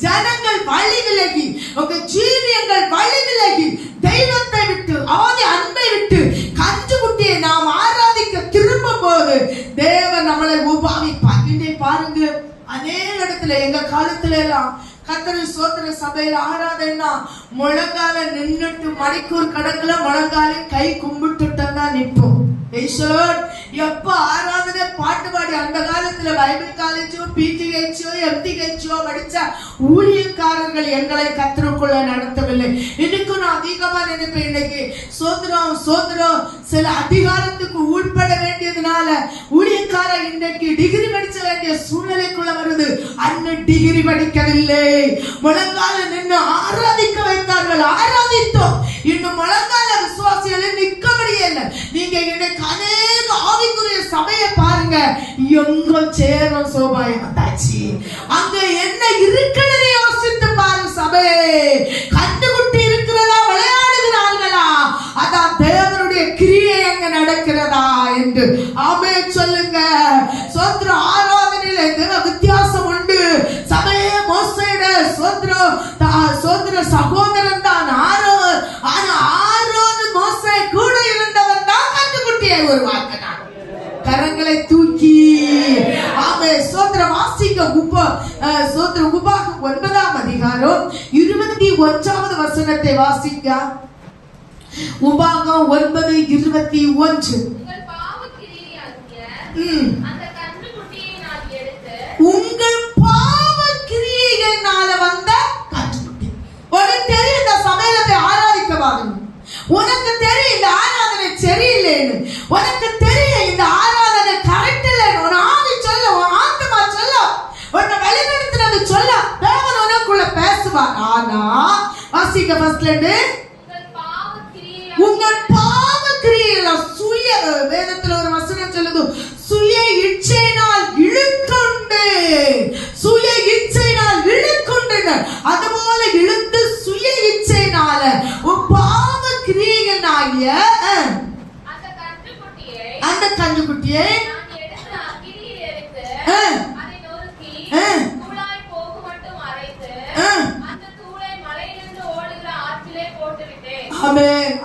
ஜனங்கள் வழி விலகி, உங்க ஜீவியங்கள் வழி விலகி தெய்வத்தை விட்டு, ஆதி அன்பை விட்டு கன்றுக்குட்டியை நாம் ஆராதிக்க திரும்பும் போது தேவன் நம்மளை உபாவிப்பார். இன்றைய பாருங்க, அநேக இடத்துல எங்க காலத்துல எல்லாம் கர்த்தர் சோத்திர சபையில ஆராதனைனா முழங்கால நின்னுட்டு மணிக்கூர் கணக்குல முழங்கால கை கும்பிட்டுட்டா நிற்போம். எப்ப ஆராதனை பாட்டு பாடி அந்த காலத்துல பைபிள் காலேஜோ பிடிஹெச்சோ எம்டிஹெச்சோ படிச்ச ஊழியக்காரர்கள் எங்களை கர்த்தருக்குள்ள நடத்தவில்லை. இன்னைக்கும் நான் அதிகமா நினைப்பேன். இன்னைக்கு சோதரம் சோதரம் சில அதிகாரத்துக்கு உட்பட வேண்டியதுனால ஊழியக்காரர் இன்னைக்கு டிகிரி படிச்ச வேண்டிய சூழ்நிலைக்குள்ள வருது. அண்ணன் டிகிரி படிக்கவில்லை, முழங்கால நின்று ஆராதிக்க வைத்தார்கள். ஆராதித்தோம். இன்னும் முழங்கால விசுவாசிகளை நிற்க முடியல. நீங்க இன்னைக்கு அநேக ஆவிக்குரிய சபையை பாருங்க, எங்க சேரும் சோபாய் வந்தாச்சு. அங்க என்ன இருக்குன்னு யோசித்து பாரு. சபை கண்டுகுட்டி இருக்கிறதா, விளையாடுகிறார்களா, அதான் தேவனுடைய கிரியை அங்க நடக்கிறதா என்று ஆமென் சொல்லுங்க. சோத்திர ஆராதனையில வித்தியாசம் உண்டு. சபையே மோசேட சோத்திர சகோதரன் தான் ஆரோன். ஆனா ஆரோன் மோசே கூட இருந்தவன் தான் கண்டுகுட்டியை உருவாக்கினான். கரங்களை தூக்கி ஆமே சோத்திர வாசிக்க சோத்திர உபாகம் 9ஆம் அதிகாரம் 21வது வசனத்தை வாசிக்க. உபாகம் 9:21. உங்கள் பாவ கிரியையினால வந்த கன்றுக்குட்டி. உனக்கு தெரியும் இந்த சபையில போய் ஆராதிக்க வாங்க. உனக்கு தெரியும் இந்த ஆராதனை சரியில்லைன்னு. உனக்கு தெரியும் இந்த ஆராதனை கரெக்ட் இல்லைன்னு. உன் ஆவி சொல்ல, உன் ஆத்மா சொல்ல, உன்னை வழிநடத்துறது சொல்ல தேவன் உனக்குள்ள பேசுவார். ஆனா வாசிக்க ஃபர்ஸ்ட்ல இருந்து உங்கள் பாவ கிரியையில சுய வேதத்துல ஒரு வசனம் சொல்லுது, சுய இச்சையினால் இழுக்கொண்டு, சுய இச்சையினால் இழுக்கொண்டு, அதுபோல இழுத்து சுய இச்சையினால உன் பாவ கிரியைகளாகிய அந்த கன்றுக்குட்டியை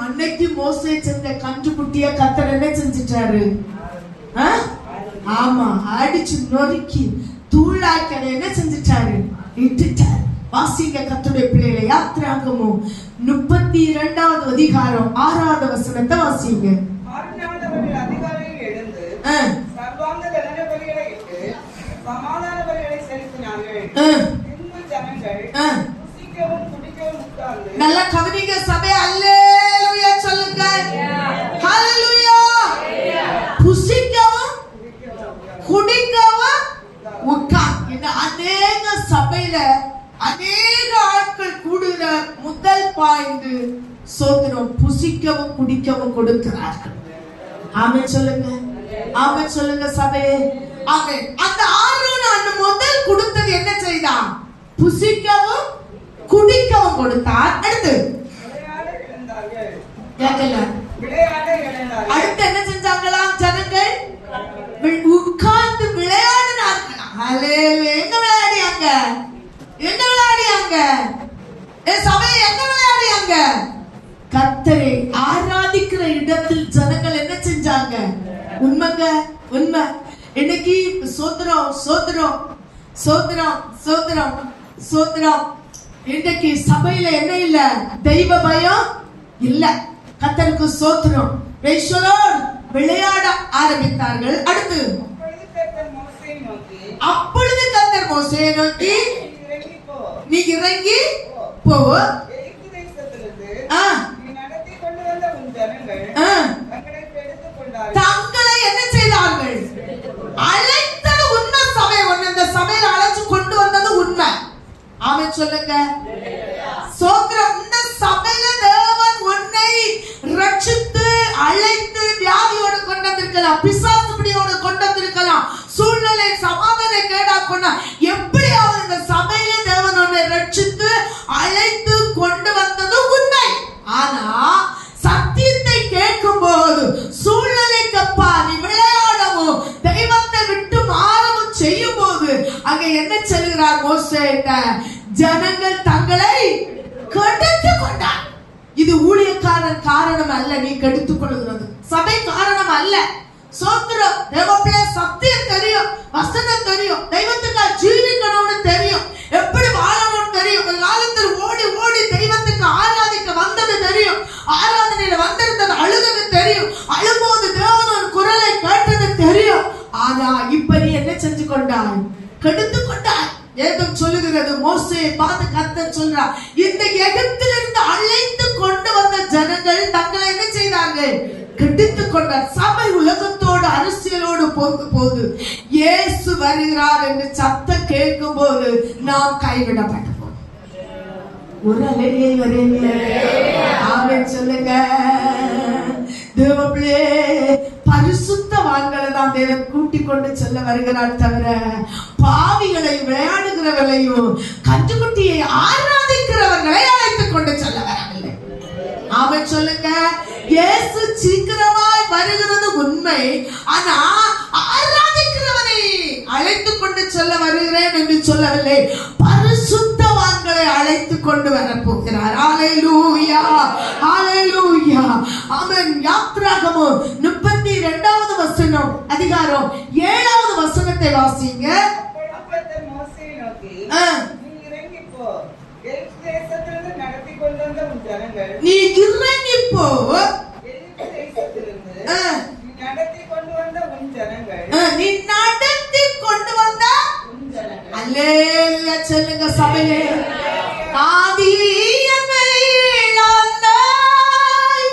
அன்னைக்கு மோசே செஞ்ச கன்றுக்குட்டிய கர்த்தர் என்ன செஞ்சிட்டாரு? ஆமா, அடிச்சு நொறுக்கி தூளாக்கி என்ன செஞ்சிட்டாரு? இட்டுட்டாரு. வாசிங்க கர்த்தருடைய பிள்ளைகளை. யாத்திராகமம் 32வது அதிகாரம் 6வது வசனத்தை வாசிங்க. அதிகாரிகள் எழுந்து சர்வாங்க தகன பலிகளை இட்டு சமாதான பலிகளை செலுத்தினார்கள். ஜனங்கள் புசிக்கவும் குடிக்கவும் உட்கார்ந்து. நல்லா கவனிங்க சபை. அல்லேலூயா சொல்லுங்க. ஹalleluya. புசிக்கவும் குடிக்கவும் உட்கார்ந்து. இந்த அநேக சபையில அநேக ஆட்கள் கூடுகிற முதல் பாயிண்ட் சோதனம் புசிக்கவும் குடிக்கவும் கொடுக்கிறார்கள். ஆமென் சொல்லுங்க. ஆமென் சொல்லுங்க சபையே. ஆமென். அந்த ஆரோன் அந்த முதல் கொடுத்தது என்ன செய்தான்? புசிக்கவும் குடிக்கவும் கொடுத்தார். அடுத்து விளையாட எழுந்தார்கள். கேட்கல. விளையாட எழுந்தார்கள். அடுத்து என்ன செஞ்சாங்களாம் ஜனங்கள்? உட்கார்ந்து விளையாடினார்களாம். ஹல்லேலூயா. எங்க விளையாடியாங்க? எங்க விளையாடியாங்க? சபையை எங்க விளையாடியாங்க? கர்த்தரை ஆராதிக்கிற இடத்தில் ஜனங்கள் என்ன செஞ்சாங்க? உண்மைங்க, உண்மை. இன்னைக்கு சோத்திரம் சோத்திரம் சோத்திரம் சோத்திரம் சோத்திரம். இன்னைக்கு சபையில என்ன இல்ல? தெய்வ பயம் இல்ல. கர்த்தருக்கு சோத்திரம். விளையாட ஆரம்பித்தார்கள். அடுத்து அப்பொழுது கர்த்தர் மோசேயை நோக்கி நீ இறங்கி போ. தங்களை என்ன செய்தார்கள்? அழைத்தது உண்மை. சபை ஒண்ணு இந்த சபையில அழைச்சு கொண்டு வந்தது உண்மை. ஆமென் சொல்லுங்க. சோத்திரம். இந்த சபையில தேவன் உன்னை ரட்சித்து அழைத்து வியாதியோடு கொண்டு வந்திருக்கலாம், பிசாசு பிடியோடு கொண்டு வந்திருக்கலாம், சூழ்நிலை சமாதான கேடா கொண்டா. எப்படியாவது இந்த சபையில தேவன் உன்னை ரட்சித்து அழைத்து கொண்டு வந்தது உண்மை. ஆனா சத்தியத்தை கேட்கும் போது சூழ்நிலைக்கப்பா நீ விளையாடவும் தெய்வத்தை விட்டு மாறவும் செய்யும் போது அங்க என்ன சொல்கிறார் மோசேட்ட? ஜனங்கள் தங்களை கெடுத்து கொண்டார். இது ஊழியக்காரன் காரணம் அல்ல, நீ கெடுத்துக் கொள்கிறது. சபை காரணம் அல்ல. சோத்திரம். தேவப்பிள்ளை சத்தியம் தெரியும், வசனம் தெரியும், தெய்வத்துக்காக ஜீவிக்கணும்னு தெரியும், எப்படி வாழணும்னு தெரியும். ஒரு காலத்தில் ஓடி ஓடி தெய்வத்துக்கு ஆராதிக்க வந்தது தெரியும், ஆராதனையில வந்திருந்தது அழுதது தெரியும், அழும்போது தேவன் குரலை கேட்டது தெரியும். ஆனா இப்ப நீ என்ன செஞ்சு கொண்டாய்? கெடுத்து கொண்டாய். வேதம் சொல்லுகிறது, மோசேயை பார்த்து கர்த்தர் சொல்றார், இந்த எகிப்திலிருந்து அழைத்து கொண்டு வந்த ஜனங்கள் தங்களை என்ன செய்தார்கள்? கெடுத்துக் கொண்டார். சபை உலகத்தோடு அரசியலோடு போது இயேசு வருகிறார் என்று சத்தம் கேட்கும் போது நாம் கைவிடப்பட்டோம். ஒரு அலையை வரேங்க. ஆமென் சொல்லுங்க. தேவப்பிள்ளை பரிசுத்தவான்களை தான் தேவன் கூட்டிக் கொண்டு செல்ல வருகிறார் தவிர பாவிகளையும் விளையாடுகிறவர்களையும் கன்றுக்குட்டியை ஆராதிக்கிறவர்களை அழைத்துக் கொண்டு செல்ல வரவில்லை. ஆமென் சொல்லுங்க. இயேசு சீக்கிரமாய் வருகிறது உண்மை. ஆனா ஆராதிக்கிறவனை அழைத்துக் கொண்டு செல்ல வருகிறேன் என்று சொல்லவில்லை, பரிசுத்தவான்களை அழைத்துக் கொண்டு வரப்போகிறார். ஹல்லேலூயா, ஹல்லேலூயா. ஆமென். யாத்திராகமம் 32வது வசனம் அதிகாரம் 7வது வசனத்தை வாசிங்க. நீ இறங்கி போ. நீ நடத்தி கொண்டு வந்த அல்லேலூயா சொல்லுங்க சபையே. ஆதி என்னை இழந்தாய்,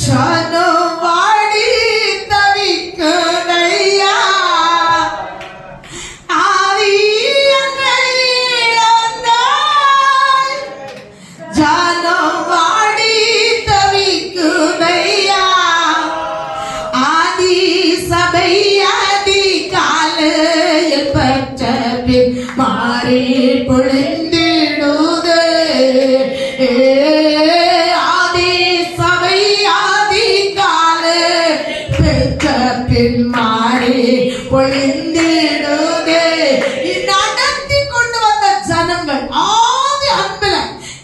ஜனம் வாடி தவிக்குதையா. ஆதி என்னை இழந்தாய், ஜனம் வாடி தவிக்குதையா. ஆதி சபை ஆதி காலையில் பற்ற பின் மாறி பொழிந்திடுது. ஆதி சபை ஆதி காலை பெற்ற பின் மாறி பொழிந்திடுது. நடத்தி கொண்டு வந்த ஜனங்கள் ஆதி அன்பில்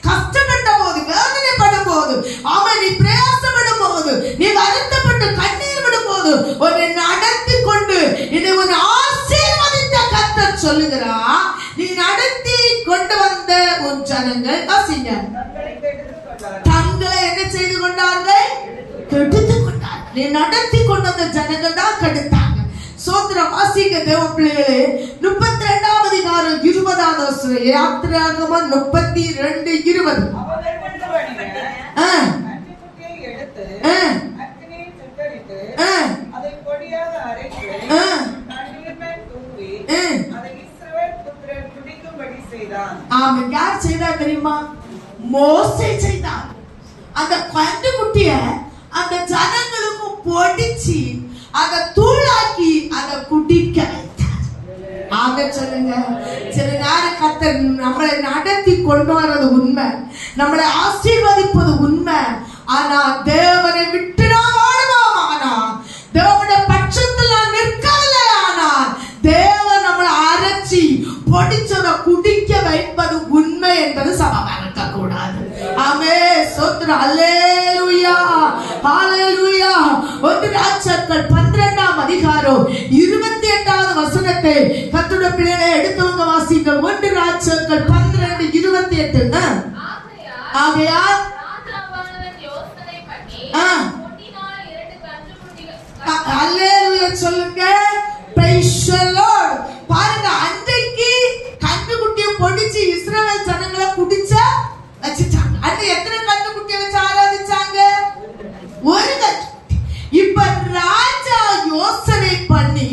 கஷ்டப்பட்ட போது, வேதனைப்படும் போது, அவன் நீ பிரயாசப்படும் போது, நீ வருத்தப்பட்டு கண்ணீர் விடும் போது உன்னை நடத்தி கொண்டு இதை ஒரு ஆசீர்வதித்த கர்த்தர் சொல்லுகிறா. நீ நடத்தி கொண்டு வந்த உன் ஜனங்கள் வாசிங்க, தங்களை என்ன செய்து கொண்டார்கள்? கெடுத்து கொண்டார்கள். நீ நடத்தி கொண்டு வந்த ஜனங்கள் தான் கெடுத்தாங்க. சோத்திரம். வாசிங்க தேவ பிள்ளைகளே. 32வது அதிகாரம் 20வது வசனம். யாத்திராகமம் 32:20. யார் செய்தா தெரியுமா? மோசே செய்தார். அந்த கன்றுக்குட்டிய அந்த ஜனங்களுக்கு பொடிச்சு அதை தூளாக்கி அதை குடிக்க வைத்தார். ஆக சொல்லுங்க. சில நேரம் கர்த்தர் நம்மளை நடத்தி கொண்டு வர்றது உண்மை, நம்மளை ஆசீர்வதிப்பது உண்மை. ஆனா தேவனை விட்டு நான் ஓடுவோம், ஆனா தேவனுடைய பட்சத்தில் நான் நிற்கவில்லை, ஆனால் தேவன் நம்மளை அரைச்சி பொடிச்சத குடிக்க வைப்பது உண்மை என்பது சபமா இருக்க கூடாது. ஆமென். ஸ்தோத்திரம். அல்லேலூயா, ஹalleluya. 1 ராஜாக்கள் 12ஆம் அதிகாரம் 28வது வசனத்தை கர்த்தருடைய பிள்ளைகளை எடுத்தவங்க வாசிங்க. 1 ராஜாக்கள் 12:28. ஆகையால் அல்லேலூயா சொல்லுங்க. Praise the Lord. பாருங்க, அன்றைக்கு கன்றுக்குட்டியை பொடிச்சு இஸ்ரவேல் ஜனங்களை குடிச்ச வச்சிட்டாங்க. அன்னை எத்தனை கன்றுக்குட்டியை வச்சு ஆராதிச்சாங்க? ஒரு கன்றுக்குட்டி. இப்ப ராஜா யோசனை பண்ணி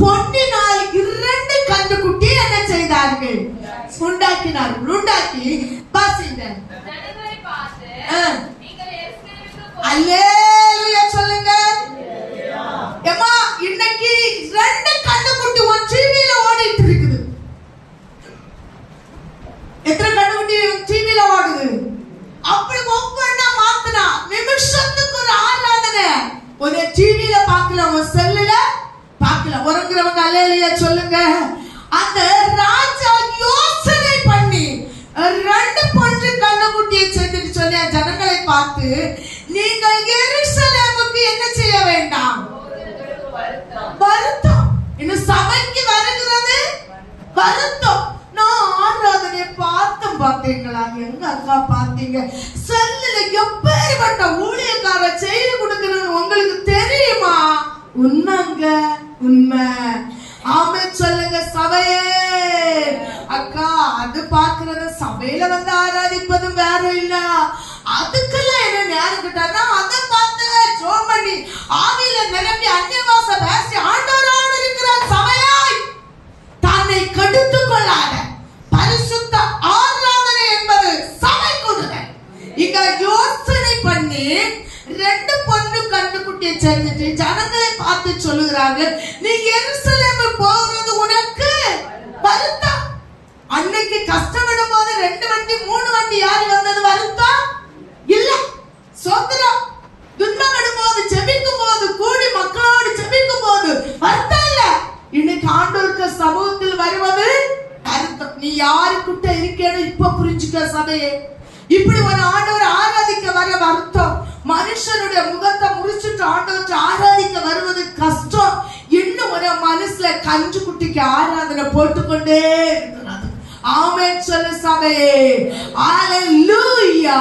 பொன்னினால் 2 கன்றுக்குட்டி என்ன செய்தார்கள்? உண்டாக்கினார்கள். உண்டாக்கி பாசிங்க. அல்லேலூயா சொல்லுங்க. ஏமா, இன்னைக்கு 2 கன்றுக்குட்டி ஒரு டிவில ஓடிட்டு இருக்குது. எத்தனை கன்றுக்குட்டி டிவில ஓடுது? அப்படி ஒவ்வொன்னா மாத்தினா நிமிஷத்துக்கு ஒரு ஆராதனை. ஒரு டிவில பார்க்கலாம், ஒரு செல்லுல பார்க்கலாம். உறங்குறவங்க அல்லேலூயா சொல்லுங்க. அந்த ராஜா யோசனை பண்ணி 2 பொன்று கன்றுக்குட்டியை செஞ்சுட்டு சொல்லி ஜனங்களை பார்த்து, நீங்கள் எருசலேமுக்கு என்ன செய்ய வேண்டாம்? வருத்தம். இன்னும் சபைக்கு வருகிறது வருத்தம். நான் ஆராதனை பார்த்தீங்களா? எங்க அக்கா பார்த்தீங்க? செல்லுல எப்பேற்பட்ட ஊழியக்கார செய்தி கொடுக்கணும்னு உங்களுக்கு தெரியுமா? உண்மைங்க, உண்மை. ஆமென் சொல்லுங்க சபையே. அக்கா, அது பாக்குறது சபையில வந்து ஆராதிப்பதும் வேற இல்ல. அதுக்கெல்லாம் என்ன நேரம் கிட்டானா அதை பார்த்து ஜோம் பண்ணி ஆவியில நிரம்பி அந்நிய பாஷை பேசி ஆண்டவரோடு இருக்கிற சபையாய் தன்னை கெடுத்துக் கொள்ளாத பரிசுத்த ஆராதனை என்பது சபை கூடுதல். இங்க யோசனை பண்ணி 2 பொண்ணு கன்றுக்குட்டியை சேர்ந்துட்டு ஜனங்களை பார்த்து சொல்லுகிறாங்க, நீ எருசலேம் போகிறது உனக்கு வருத்தம். அன்னைக்கு கஷ்டப்படும் போது 2 வண்டி 3 வண்டி யாரு வந்தது? வருத்தம் இல்ல. சோதரம். துன்பப்படும் போது, ஜெபிக்கும் போது, கூடி மக்களோடு ஜெபிக்கும் போது வருத்தம் இல்ல. இன்னைக்கு ஆண்டவருக்கு சமூகத்தில் வருவது வருத்தம். நீ யாருக்கிட்ட இருக்கேன்னு இப்ப புரிஞ்சுக்க சபையே. இப்படி ஒரு ஆண்டவர் ஆராதிக்க வர வருத்தம். மனுஷனுடைய முகத்தை முறிச்சுட்டு ஆண்டவற்றை ஆராதிக்க வருவது கஷ்டம். இன்னும் ஒரு மனசுல கன்று குட்டிக்கு ஆராதனை போட்டுக்கொண்டே இருக்கிறது. ஆமென் சொல்லு சபையே. ஹalleluya,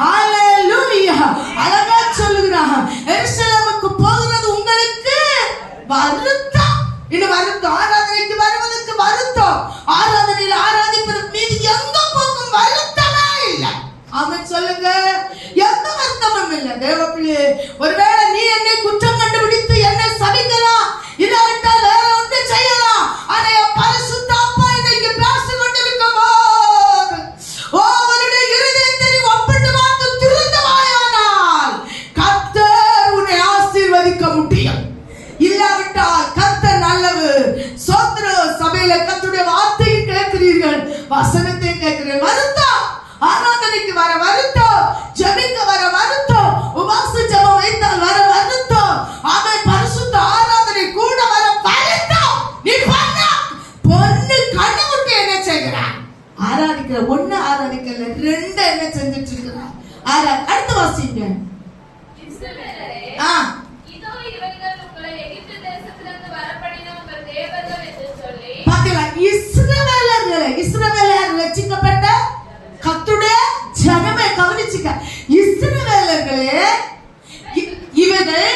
ஹalleluya. அழகா சொல்லுகிறாங்க, எருசலேமுக்கு போகிறது உங்களுக்கு வருத்தம். இன்னும் வருத்தம். ஆராதனைக்கு வருவதற்கு வருத்தம். ஆராதனையில் ஆராதிப்பதற்கு மீது எங்க போகும் வருத்தமே இல்லை. ஆமென் சொல்லுங்க. எந்த வருத்தமும் இல்லை. தேவப்பிள்ளை, ஒருவேளை நீ என்னை குற்றம் கண்டுபிடித்து என்னை சபிக்கலாம், இல்லாவிட்டால் வேற ஒன்று செய்யலாம். ஆனா பரிசுத்த அப்பா இன்னைக்கு பேசிக் கொண்டிருக்கும் போது, உன்னுடைய இருதயத்தை ஒப்பிட்டு பார்த்து திருந்துவாயானால் கர்த்தர் உன்னை ஆசீர்வதிக்க முடியும். இல்லாவிட்டால் கர்த்தர் நல்லவர். சோத்திர சபையில கர்த்தருடைய வார்த்தையை கேட்கிறீர்கள், வசனத்தை கேட்கிறீர்கள். வருத்தம். ஆராதனைக்கு வர வருத்தம், ஜெபிக்க வர வருத்தம், உபவாச ஜெபம் வைத்தால் வர வருத்தம். ஆமென். பரிசுத்த ஆராதனை கூட வர வருத்தம். நீ பண்ண பொண்ணு கண்ணுக்குட்டி என்ன செய்கிறாய்? ஆராதிக்கிற ஒண்ணு ஆராதிக்கல, 2 என்ன செஞ்சுட்டு இருக்கிறாய்? அடுத்து வாசிங்க. பாத்தீங்களா? இஸ்ரவேலர் ரட்சிக்கப்பட்ட கர்த்தருடைய ஜனமே. கவனிச்சுக்க, இஸ்ரவேலர்களே, இவர்கள்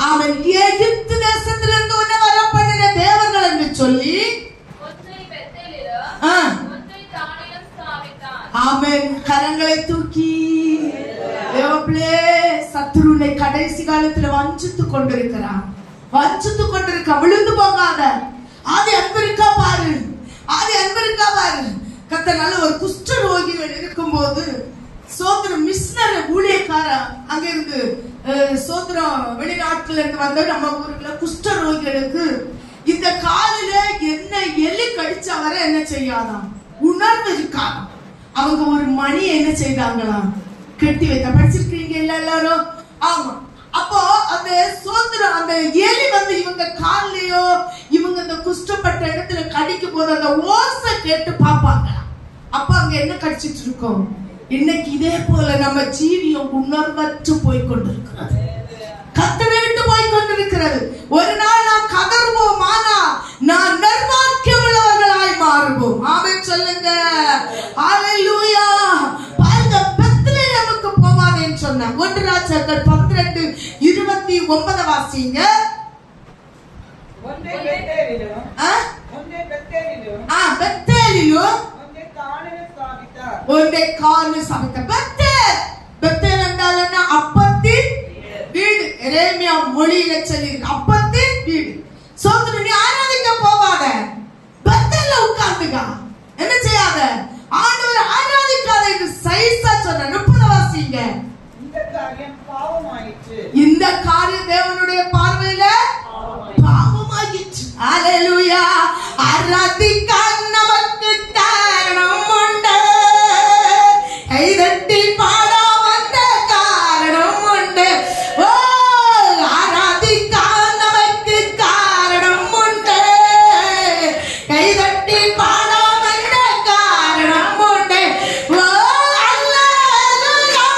அவன் எகிப்து தேசத்திலிருந்து உன்னை வரப்பண்ணின தேவர்கள் என்று சொல்லி ஆமென். கரங்களை தூக்கி தேவப்பிள்ளை, சத்துருனை கடைசி காலத்துல வஞ்சித்துக் கொண்டிருக்கிறான். வஞ்சித்துக் கொண்டிருக்க விழுந்து போகாத. ஆதி அன்பு இருக்கா பாரு, ஆதி அன்பு இருக்கா பாரு. கர்த்தர் நல்ல ஒரு குஷ்ட ரோகிகள் இருக்கும் போது சோதரம் மிஷினரி ஊழியக்கார அங்க இருந்து சோதரம் வெளிநாட்டுல இருந்து வந்த நம்ம ஊருக்குள்ள குஷ்ட ரோகிகளுக்கு இந்த காலில என்ன எலி கடிச்சா வர என்ன செய்யாதான் உணர்வு இருக்காதான். அவங்க ஒரு மணியை என்ன செய்தாங்களாம் கட்டி வைத்த. படிச்சிருக்கீங்க இல்ல எல்லாரும்? ஆமா. அப்போ அந்த சோதரம் அந்த எலி வந்து இவங்க கால்லயோ இவங்க அந்த குஷ்டப்பட்ட இடத்துல கடிக்கும் போது அந்த ஓசை கேட்டு பாப்பாங்களாம். அப்ப அங்க என்ன கடிச்சிட்டு இருக்கோம்? இன்னைக்கு இதே போல நம்ம ஜீவியம் உணர்வற்று போய் கொண்டிருக்கிறது, கத்தரை விட்டு போய் கொண்டிருக்கிறது. ஒரு நாள் நாம் கதறுவோம், ஆனா நான் நற்வாக்கியம் உள்ளவர்களாய் மாறுவோம். ஆமென் சொல்லுங்க. ஹalleluya. பாருங்க, பெத்லெஹேமுக்கு போவாதேன்னு சொன்னாங்க. 1 ராஜாக்கள் 12:29 வாசிங்க. பெத்தேலிலும் ஒன்றை காணு சமைத்த பெத்தேல் என்றால் என்ன? அப்பத்தின் வீடு. எரேமியா மொழியில சொல்லி அப்பத்தின் வீடு. சோதரன் நீ ஆராதிக்க போவாத, பெத்தேல்ல உட்கார்ந்துக்க, என்ன செய்யாத, ஆண்டவரை ஆராதிக்காத என்று சைஸா சொன்ன. 30 வாசிங்க. இந்த காரியம் தேவனுடைய பார்வையில பாவமாயிற்று. ஹalleluya. ஆராதிக்க நமக்கு காரணம் உண்டு, கைதட்டி பாட வந்த காரணம் உண்டு. ஓ, ஆராதிக்க நமக்கு காரணம் உண்டு, கைதட்டி பாட வந்த காரணம் உண்டு. ஓ, அல்லேலூயா,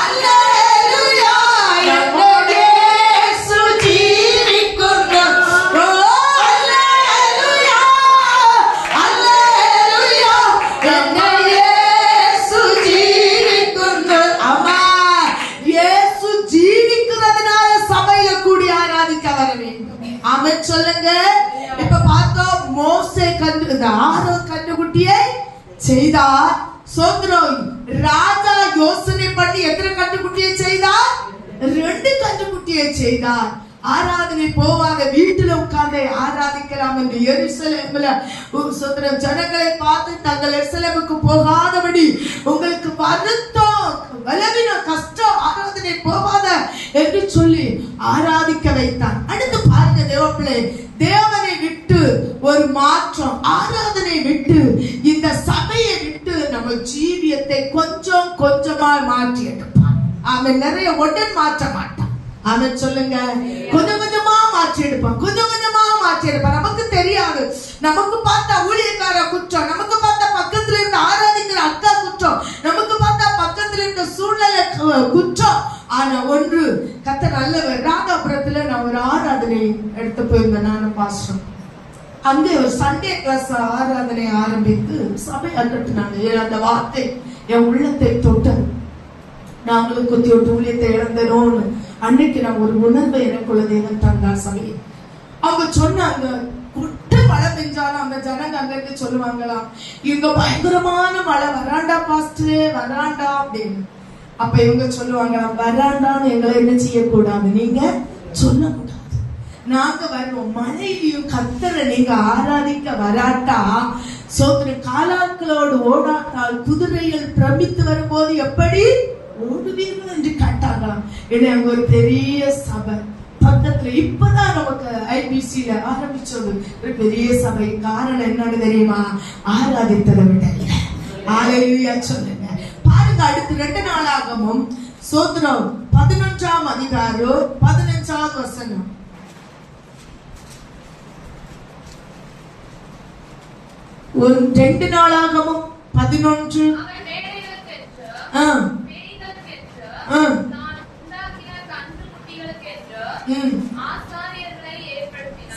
அல்லேலூயா, என்னுடைய இயேசு ஜீவிക്കുന്നു. ஓ, அல்லேலூயா, அல்லேலூயா, என்னுடைய இயேசு ஜீவிക്കുന്നു. ஆமா, இயேசு ஜீவிக்கிறதுனால சபையில கூடி ஆராதிக்க வர வேண்டும். ஆமென் சொல்லுங்க. இப்ப பார்த்தோம், மோசே ஆரோன் கன்றுக்குட்டியை செய்தார். சோதரம் ராஜா யோசனை பண்ணி எத்தனை கன்றுக்குட்டியை செய்தார்? 2 கன்றுக்குட்டியை செய்தார். ஆராதனை போவாத, வீட்டுல உட்கார்ந்து ஆராதிக்கலாம் என்று எருசலேம்ல சோதரம் ஜனங்களை பார்த்து தங்கள் எருசலேமுக்கு போகாதபடி உங்களுக்கு வருத்தம், பலவீனம், கஷ்டம், ஆராதனை போவாத என்று சொல்லி ஆராதிக்க வைத்தார். அடுத்து பாருங்க தேவப்பிள்ளை, தேவனை விட்டு ஒரு மாற்றம், ஆராதனை விட்டு இந்த சபையை விட்டு நம்ம ஜீவியத்தை கொஞ்சம் கொஞ்சமா மாற்றி எடுப்பான். அவன் நிறைய உடன் மாற்ற மாட்டான். அவன் சொல்லுங்க, கொஞ்சம் கொஞ்சமா மாற்றி எடுப்பான், கொஞ்சம் கொஞ்சமா மாற்றி எடுப்பான். நமக்கு தெரியாது, நமக்கு பார்த்தா ஊழியக்கார குற்றம், நமக்கு பார்த்தா பக்கத்துல இருந்து ஆராதிக்கிற அக்கா குற்றம், நமக்கு பார்த்தா பக்கத்துல இருந்த சூழ்நிலை குற்றம். ஆனா ஒன்று, கர்த்தர் நல்லவர். ராதாபுரத்துல நான் ஒரு ஆராதனை எடுத்து போயிருந்தேன், நானும் பாஸ்டரும். அங்கே ஒரு சண்டே கிளாஸ் ஆராதனை ஆரம்பித்து சபை அகற்றினாங்க. அந்த வார்த்தை என் உள்ளத்தை தொட்டது. நாங்களும் குத்தி விட்டு ஊழியத்தை இழந்தனோன்னு அன்னைக்கு நான் ஒரு உணர்வை எனக்குள்ள தேவன் தந்தார். சபையை அவங்க சொன்னாங்க, குட்ட மழை பெஞ்சாலும் அந்த ஜனங்க அங்கிருந்து சொல்லுவாங்களாம், இங்க பயங்கரமான மழை, வராண்டா பாஸ்டரே வராண்டா அப்படின்னு. அப்ப இவங்க சொல்லுவாங்களாம், வராண்டான்னு எங்களை என்ன செய்யக்கூடாது, நீங்க சொல்லக்கூடாது, நாங்க வருவோம். மழையிலையும் கர்த்தரை நீங்க ஆராதிக்க வராட்டா, சோதனை காலாக்களோடு ஓடாட்டால் குதிரைகள் பிரமித்து வரும்போது எப்படி ஓடுவீர்கள் என்று கேட்டாங்களாம். ஏன்னா அங்க ஒரு பெரிய சபை பக்கத்துல, இப்பதான் நமக்கு ஐபிசில ஆரம்பிச்சது ஒரு பெரிய சபை. காரணம் என்னன்னு தெரியுமா? ஆராதித்ததை விடல. ஹalleluya சொல்லுங்க. பாருங்க, அடுத்து 2 நாளாகமும் சோதரம் 11ஆம் அதிகாரம் 15வது வசனம். ஒரு 2 நாளாகமும் 11.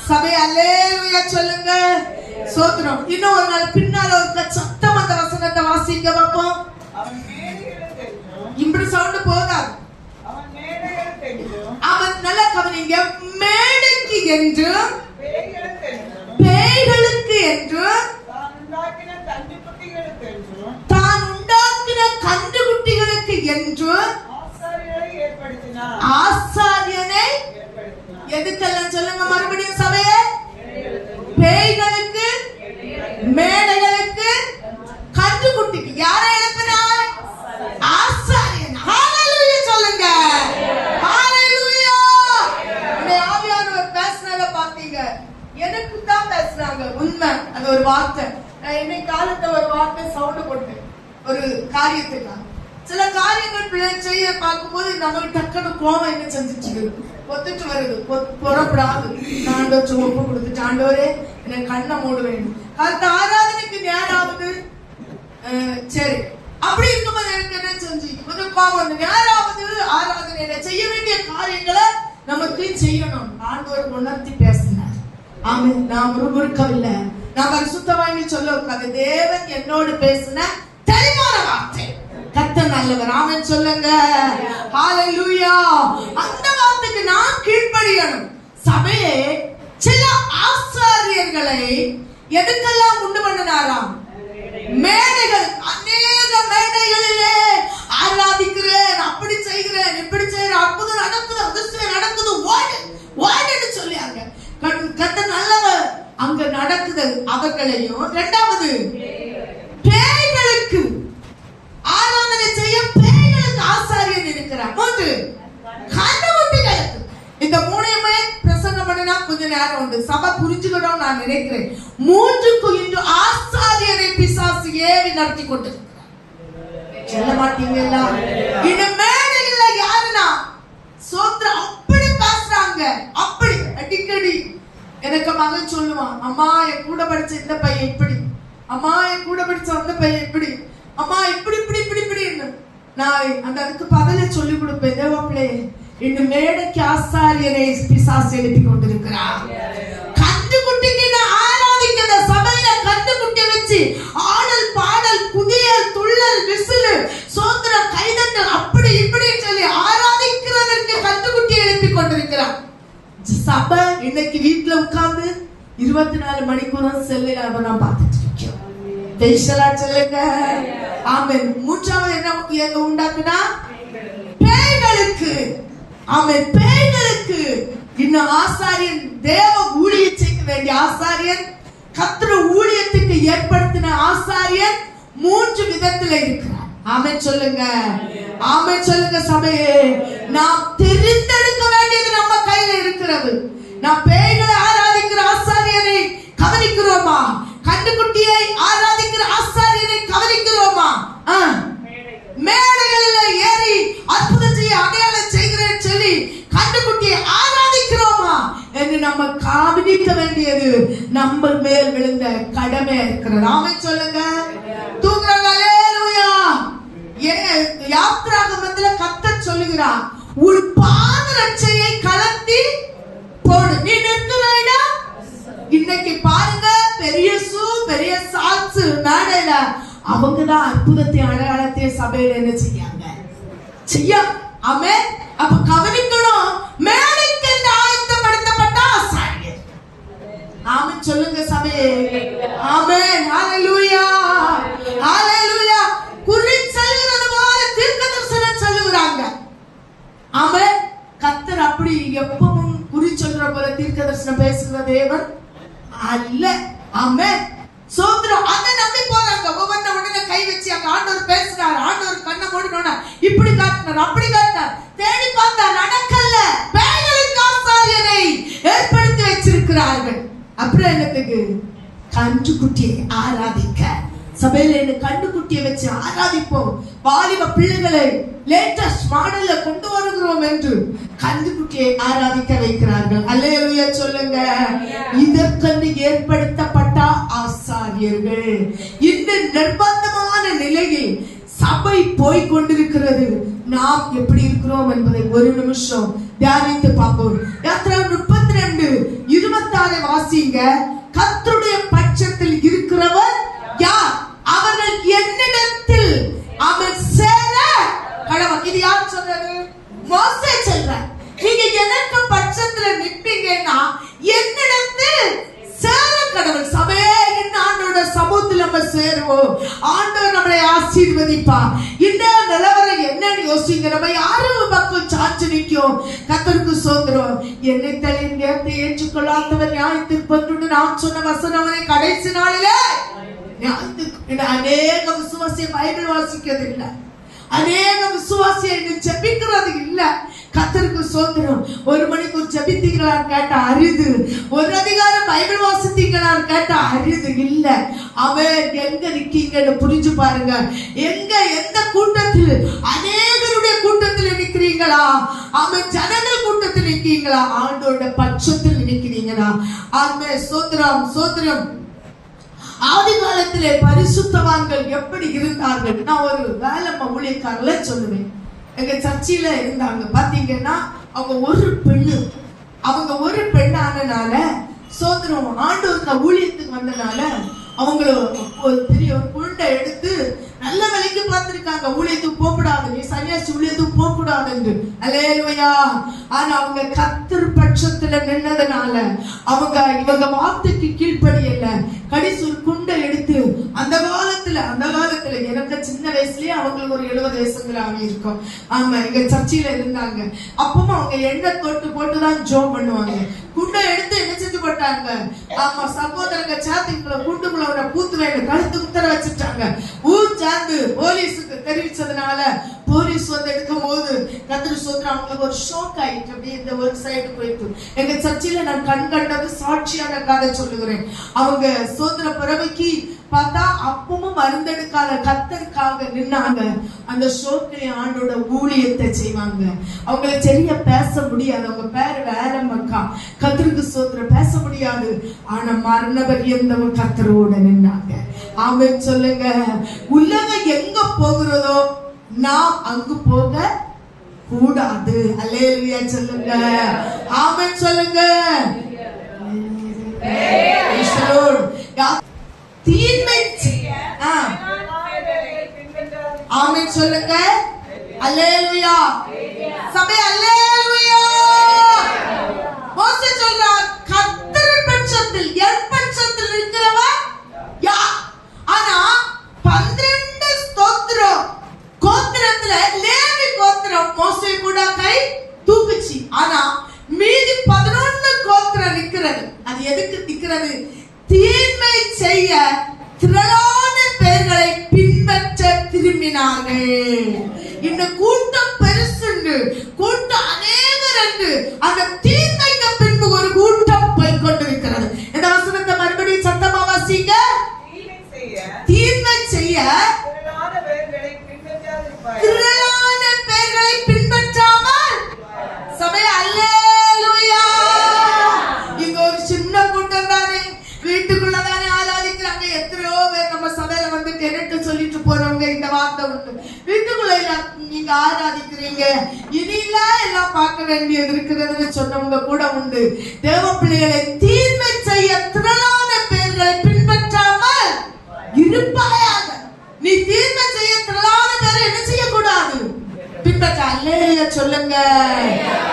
சபை அல்லேலூயா சொல்லுங்க. சோதரம். இன்னும் ஒரு நாள் பின்னால ஒரு சத்தம் அந்த வசனத்தை வாசிங்க பாப்போம். இப்படி சவுண்ட் போதாது. அவன் நல்ல கவனிங்க, மேடைக்கு என்று பேய்களுக்கு என்று தான் உண்டாக்கின கன்றுக்குட்டிகளுக்கு என்று ஆசாரியனை எதுக்கெல்லாம் சொல்லுங்க மறுபடியும் சபையே? பேய்களுக்கு, மேடைகளுக்கு, கன்றுக்குட்டிக்கு. யாரை எழுப்பினார்? எனக்கு தான் பேசுறாங்க. உண்மை, அது ஒரு வார்த்தை. நான் இன்னைக்கு காலத்தை ஒரு வார்த்தை சவுண்ட் போட்டேன் ஒரு காரியத்துக்காக. சில காரியங்கள் பிள்ளை செய்ய பார்க்கும்போது நமக்கு டக்குனு கோபம் என்ன செஞ்சுட்டு ஒத்துட்டு வருது, புறப்படாது. ஆண்டோச்சு ஒப்பு கொடுத்துட்டு, ஆண்டோரே எனக்கு கண்ணை மூட வேண்டும். அடுத்த ஆராதனைக்கு நேரம் ஆகுது. சரி, அப்படி இருக்கும்போது எனக்கு என்ன செஞ்சு முதல் கோபம் வந்து நேரம் ஆகுது. ஆராதனையில செய்ய வேண்டிய காரியங்களை நமக்கு செய்யணும். ஆண்டவர் உணர்த்தி பேசினார். ஆமென். நான் முறுமுறுக்கவில்லை, நான் பரிசுத்தமாய் சொல்ல உட்கார்ந்து தேவன் என்னோடு பேசின தெளிவான வார்த்தை. கர்த்தர் நல்லவர். ஆமென் சொல்லுங்க. ஹalleluya. அந்த வார்த்தைக்கு நான் கீழ்ப்படியணும். சபையே சில ஆசாரியர்களை எதுக்கெல்லாம் உண்டு பண்ணினாராம்? மேடைகள், அநேக மேடைகளிலே ஆராதிக்கிறேன், அப்படி செய்கிறேன், இப்படி செய்கிறேன், அற்புதம் நடக்குது, அதிசயம் நடக்குது, ஓடுன்னு சொல்லியாங்க. கர்த்தர் நல்லவர். அங்க நடக்குது அவர்களையும். இரண்டாவது, பேய்களுக்கு ஆராதனை செய்ய பேய்களுக்கு ஆசாரியன் இருக்கிறார். மூன்று, கன்றுக்குட்டிகளுக்கு. இந்த மூணையுமே பிரசங்கம் பண்ணினா கொஞ்ச நேரம் உண்டு, சபை புரிஞ்சுக்கணும் நான் நினைக்கிறேன். மூன்றுக்கு இன்று ஆசாரியனை பிசாசு ஏவி நடத்தி கொண்டு சொல்ல மாட்டீங்களா? இந்த மேடையில யாருன்னா சோத்ரா அப்படி பேசுறாங்க. அப்படி அடிக்கடி எனக்கு மகன் சொல்லுவான், அம்மா என் கூட படிச்ச இந்த பையன் இப்படி, அம்மா என் கூட படிச்ச அந்த பையன் இப்படி, அம்மா இப்படி இப்படி இப்படி இப்படின்னு. நான் அந்த அதுக்கு பதிலை சொல்லி கொடுப்பேன். தேவப்பிள்ளை, இந்த மேடைக்கு ஆசாரியனை பிசாசு எழுப்பி கொண்டிருக்கிறார். கன்றுக்குட்டிக்கு ஆராதிக்கிற சபையில கன்றுக்குட்டி வச்சு ஆடல் பாடல் குதியல் துள்ளல் விசில் சோத்திரம் கைதட்டல் அப்படி இப்படி சொல்லி ஆராதிக்கிறதற்கு கன்றுக்குட்டி எழுப்பி கொண்டிருக்கிறார். சபை இன்னைக்கு வீட்டுல உட்கார்ந்து 24 மணிக்கூறும் செல்லில் நான் பார்த்துட்டு இருக்கேன். சொல்லுங்க. ஆமென். மூன்றாவது என்ன உண்டாக்குனா பேய்களுக்கு. ஆமென். பேய்களுக்கு இன்னும் ஆசாரியன், தேவ ஊழியம் செய்ய வேண்டிய ஆசாரியன், கர்த்தர் ஊழியத்துக்கு ஏற்படுத்தின ஆசாரியன் 3 விதத்துல இருக்கிறார். ஆமென் சொல்லுங்க. ஆமென் சொல்லுங்க. சபையே, நாம் தெரிந்தெடுக்க வேண்டியது நம்ம கையில இருக்கிறது. நாம் பேய்களை ஆராதிக்கிற ஆசாரியனை கவனிக்கிறோமா? கன்றுக்குட்டியை ஆராதிக்கிற ஆசாரியனை கவனிக்கிறோமா? மேடைகளில் ஏறி அற்புதம் செய்ய அடையாளம் செய்கிறேன் சொல்லி கன்றுக்குட்டியை ஆராதிக்கிறோமா என்று நம்ம கவனிக்க வேண்டியது நம்ம மேல் விழுந்த கடமை இருக்கிறது. ஆமென் சொல்லுங்க. தூங்குறாங்க. அல்லேலூயா. யாத்திராகமத்துல கர்த்தர் சொல்லுகிறார், உன் பாதரட்சையை கலத்தி போடு. நீ நிற்கிறாய்டா. இன்னைக்கு பாருங்க, பெரிய பெரிய சாட்சு மேடையில அவங்கதான் அற்புதத்தை அடையாளத்தை சபையில என்ன செய்ய. ஆமென். அப்ப கவனிக்கணும், மேடைக்கு என்று ஆயத்தப்படுத்தப்பட்ட ஆசாரியர். ஆமென் சொல்லுங்க சபையே. ஆமென். ஹalleluya. ஹalleluya. குறி சொல்கிறது போல தீர்க்கதரிசனம் சொல்லுகிறாங்க. ஆமென். கர்த்தர் அப்படி எப்பவும் குறி சொல்ற போல தீர்க்கதரிசனம் பேசுகிற தேவன் அல்ல. ஆமென். சோத்ரம். அதை நம்பி போறாங்க. உடனே கை வச்சு அங்க ஆண்டவர் பேசுறாரு, ஆண்டவர் கண்ணை மூடினோட இப்படி காட்டினார், அப்படி காட்டினார். தேடி பார்த்தா நடக்கல. பேய்களுக்கு ஆசாரியனை ஏற்படுத்தி வச்சிருக்கிறார்கள். அப்புறம் என்னத்துக்கு? கன்றுக்குட்டியை ஆராதிக்க. சபையில என்ன கன்றுக்குட்டியை வச்சு ஆராதிப்போம், வாலிப பிள்ளைகளை லேட்டஸ்ட் மாடல்ல கொண்டு வருகிறோம் என்று கன்றுக்குட்டியை ஆராதிக்க வைக்கிறார்கள். அல்லேலூயா சொல்லுங்க. இதற்கென்று ஏற்படுத்தப்பட்ட ஆசாரியர்கள். இந்த நிர்பந்தமான நிலையில் சபை போய் கொண்டிருக்கிறது. நாம் எப்படி இருக்கிறோம் என்பதை ஒரு நிமிஷம் தியானித்து பார்ப்போம். யாத்திராகமம் 32:26 வாசிங்க. கர்த்தருடைய பட்சத்தில் இருக்கிறவர் யார்? அவர்கள் என்னிடத்தில் அவர் சேர கடவுள். இது யார் சொல்றது? மோசே சொல்றார். நீங்க எனக்கு பட்சத்துல நிற்பீங்கன்னா என்னிடத்தில் சேர கடவுள். சபையே, ஆண்டோட சமூகத்தில் நம்ம சேருவோம். ஆண்டவர் நம்மளை ஆசீர்வதிப்பார். இந்த நிலவரம் என்னன்னு யோசிங்க. நம்ம யாரும் பக்கம் சாட்சி நிற்கும். கர்த்தருக்கு சோதரம். என்னை தலையை ஏற்றுக்கொள்ளாதவர் நியாயத்திற்கு நான் சொன்ன வசனம் அவனை கடைசி நாளிலே அநேக விசுவாசிய பைபிள் வாசிக்கிறது இல்ல, அநேக விசுவாசியை ஜெபிக்கிறது இல்ல. கர்த்தருக்கு ஸ்தோத்திரம். 1 மணிக்கு ஜெபித்தீங்களான்னு கேட்டா அரிது. 1 அதிகாரம் பைபிள் வாசித்தீங்களான்னு கேட்டா அரிது இல்ல. அவன் எங்க நிக்கீங்கன்னு புரிஞ்சு பாருங்க. எந்த கூட்டத்தில், அநேகருடைய கூட்டத்தில் நிக்கிறீங்களா? அவன் ஜனங்கள் கூட்டத்தில் நிக்கிறீங்களா? ஆண்டோட பட்சத்தில் நிக்கிறீங்களா? ஆமென். ஸ்தோத்திரம் ஸ்தோத்திரம். ஆதி காலத்திலே பரிசுத்தவான்கள் எப்படி இருந்தார்கள்? நான் ஒரு வேலை ஊழியக்காரல சொல்லுவேன். எங்க சர்ச்சில இருந்தாங்க. பாத்தீங்கன்னா அவங்க ஒரு பெண்ணு ஆனனால, சோதரம் ஆண்டவருக்கு ஊழியத்துக்கு வந்தனால அவங்களும் பெரிய ஒரு குண்டை எடுத்து நல்ல விலைக்கு பார்த்திருக்காங்க. ஊழியத்துக்கு போகக்கூடாது, நீ சன்னியாசி ஊழியத்துக்கு போகக்கூடாது என்று. அல்லேலூயா. ஆனா அவங்க கர்த்தர் பட்சத்துல நின்னதுனால இவங்க வார்த்தைக்கு கீழ்ப்படியல. கடைசி ஒரு குண்டை எடுத்து அந்த காலத்துல எனக்கு சின்ன வயசுலயே அவங்களுக்கு ஒரு 70 வயசுங்கிற ஆகி இருக்கும். ஆமா, எங்க சர்ச்சையில இருந்தாங்க. அப்பவும் அவங்க எண்ணெய் தொட்டு போட்டுதான் ஜோம் பண்ணுவாங்க. குண்டை எடுத்து என்ன செஞ்சு போட்டாங்க? ஆமா, சகோதரங்க சாத்திக்குள்ள குண்டுக்குள்ள பூத்து வேண்டு கழுத்து குத்தர வச்சுட்டாங்க. ஊர் சார்ந்து போலீஸுக்கு தெரிவிச்சதுனால போலீஸ் வந்து எடுக்கும் போது கர்த்தர் ஸ்தோத்திரம் அவங்களுக்கு ஒரு ஷாக் ஆயிட்டு அப்படியே இந்த ஒரு சைடு போயிட்டு. எங்க சர்ச்சையில நான் கண் கண்டது சாட்சியான கதை சொல்லுகிறேன். அவங்க ஸ்தோத்திர பிறவைக்கு பார்த்தா அப்பவும் மருந்தெடுக்காத கர்த்தருக்காக நின்னாங்க. அந்த ஷோக்கிலே ஆண்டோட ஊழியத்தை செய்வாங்க. அவங்களை சரியா பேச முடியாது. அவங்க பேரு வேற மக்கா. கர்த்தருக்கு ஸ்தோத்திரம் பேச முடியாது. ஆனா மரண பரியந்தம் கர்த்தரோட நின்னாங்க. ஆமென் சொல்லுங்க. உலகம் எங்க போகிறதோ நாம் அங்கு போக கூடாது. அல்லேலூயா சொல்லுங்க. ஆமென் சொல்லுங்க. தீமை ஆமென் சொல்லுங்க. அல்லேலூயா சபை. அல்லேலூயா. மோசே சொல்றார், கர்த்தர் பட்சத்தில் என் பட்சத்தில் இருக்கிறவன் யார்? ஆனா 12 ஸ்தோத்திரம் கோத்திரத்துல லேவி கோத்திரம் மோசே கூட கை தூக்குச்சு. ஆனா மீதி 11 கோத்திரம் நிக்கிறது. அது எதுக்கு நிக்கிறது? தீமை செய்ய திரளான பேர்களை பின்பற்ற திரும்பினார்கள். இந்த கூட்டம் பெருசுண்டு, கூட்டம் அநேகர். அந்த தீமைக்கு பின்பு ஒரு கூட்டம் போய் கொண்டிருக்கிறது. இந்த வசனத்தை மறுபடியும் சத்தமா வாசிங்க. தீமை செய்ய திரளான பேர்களை பின்பற்றாமல் சபை. அல்லேலூயா. இங்க ஒரு சின்ன கூட்டம் தானே, வீட்டுக்குள்ளதானே ஆராதிக்கிறாங்க. எத்தனையோ பேர் நம்ம சபையில வந்து கேட்டு சொல்லிட்டு போறவங்க இந்த வார்த்தை உண்டு. வீட்டுக்குள்ள நீங்க ஆராதிக்கிறீங்க, இனிலாம் எல்லாம் பார்க்க வேண்டியது இருக்கிறதுன்னு சொன்னவங்க கூட உண்டு. தேவ பிள்ளைகளை தீமை செய்ய திரளான பேர்களை பின்பற்றாமல் இருப்பாயாக. நீ தீமை செய்ய திரளான பேரை என்ன செய்யக்கூடாது? பின்பற்ற. அல்லேலூயா சொல்லுங்க.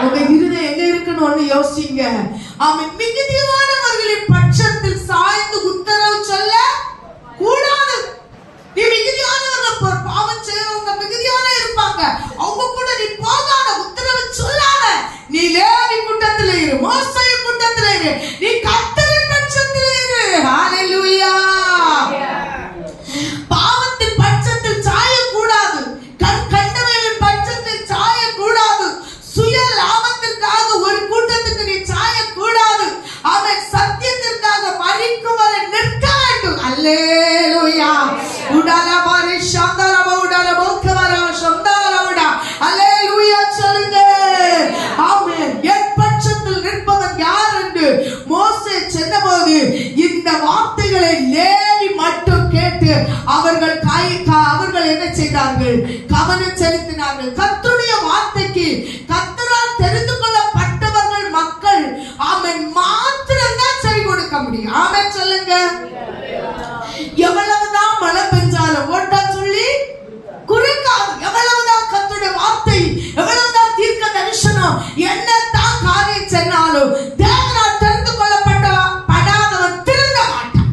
உங்க இருதயம் எங்க இருக்குன்னு யோசிங்க. ஆமென். மிகுதியானவர்களின் பட்சத்தில் சாய்ந்து உத்தரவு சொல்ல கூடாது. நீ மிகுதியானவர்கள் பாவம் செய்யறவங்க மிகுதியான இருப்பாங்க, அவங்க கூட நீ போகாத, உத்தரவு சொல்லாத. நீ லேவி கூட்டத்திலே இரு, மோசே கூட்டத்திலே இரு, நீ கர்த்தரின் பட்சத்திலே இரு. ஹalleluya. பாவத்தின் பட்சத்தில் சாயக்கூடாது, கண்டவைகளின் பட்சத்தில் சாயக்கூடாது, சுய லாபத்திற்காக ஒரு கூட்டத்துக்கு நீ சாயக்கூடாது. அவன் சத்தியத்திற்காக மரிக்கும் வரை நிற்க வேண்டும். அல்லேலூயா. உடலபாரி சந்தரப உடலபோக்கவரா சந்தரபடா. அல்லேலூயா சொல்லுங்க. ஆமென். என் பட்சத்தில் நிற்பவன் யார் என்று மோசே சொன்னபோது இந்த வார்த்தைகளை லேவி மட்டும் கேட்டு அவர்கள் என்ன செய்தார்கள்? கவனம் செலுத்தினார்கள். கர்த்தருடைய வார்த்தைக்கு கர்த்தரால் தெரிந்து கொள்ளப்பட்டவர்கள் மக்கள் ஆமென் மாத்திரம் தான் செவி கொடுக்க முடியும். ஆமென் சொல்லுங்க. எவ்வளவுதான் மழை பெஞ்சாலும் ஓட்டா சொல்லி குறுக்காது. எவ்வளவுதான் கர்த்தருடைய வார்த்தை, எவ்வளவுதான் தீர்க்க தரிசனம், என்னத்தான் காரியம் சொன்னாலும் தேவனால் தெரிந்து கொள்ளப்படாதவன் திருந்த மாட்டான்.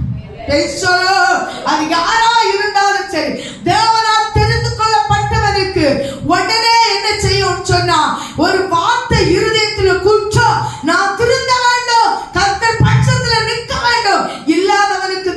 அது யாரா இருந்தாலும் சரி, தேவனால் தெரிந்து கொள்ளப்பட்டவனுக்கு உடனே என்ன செய்யும் சொன்னா, ஒரு வார்த்தை இருதயத்தில் குற்றம், நான் திருந்த வேண்டும், கர்த்தர் பட்சத்தில் நிற்க வேண்டும். இல்லாதவனுக்கு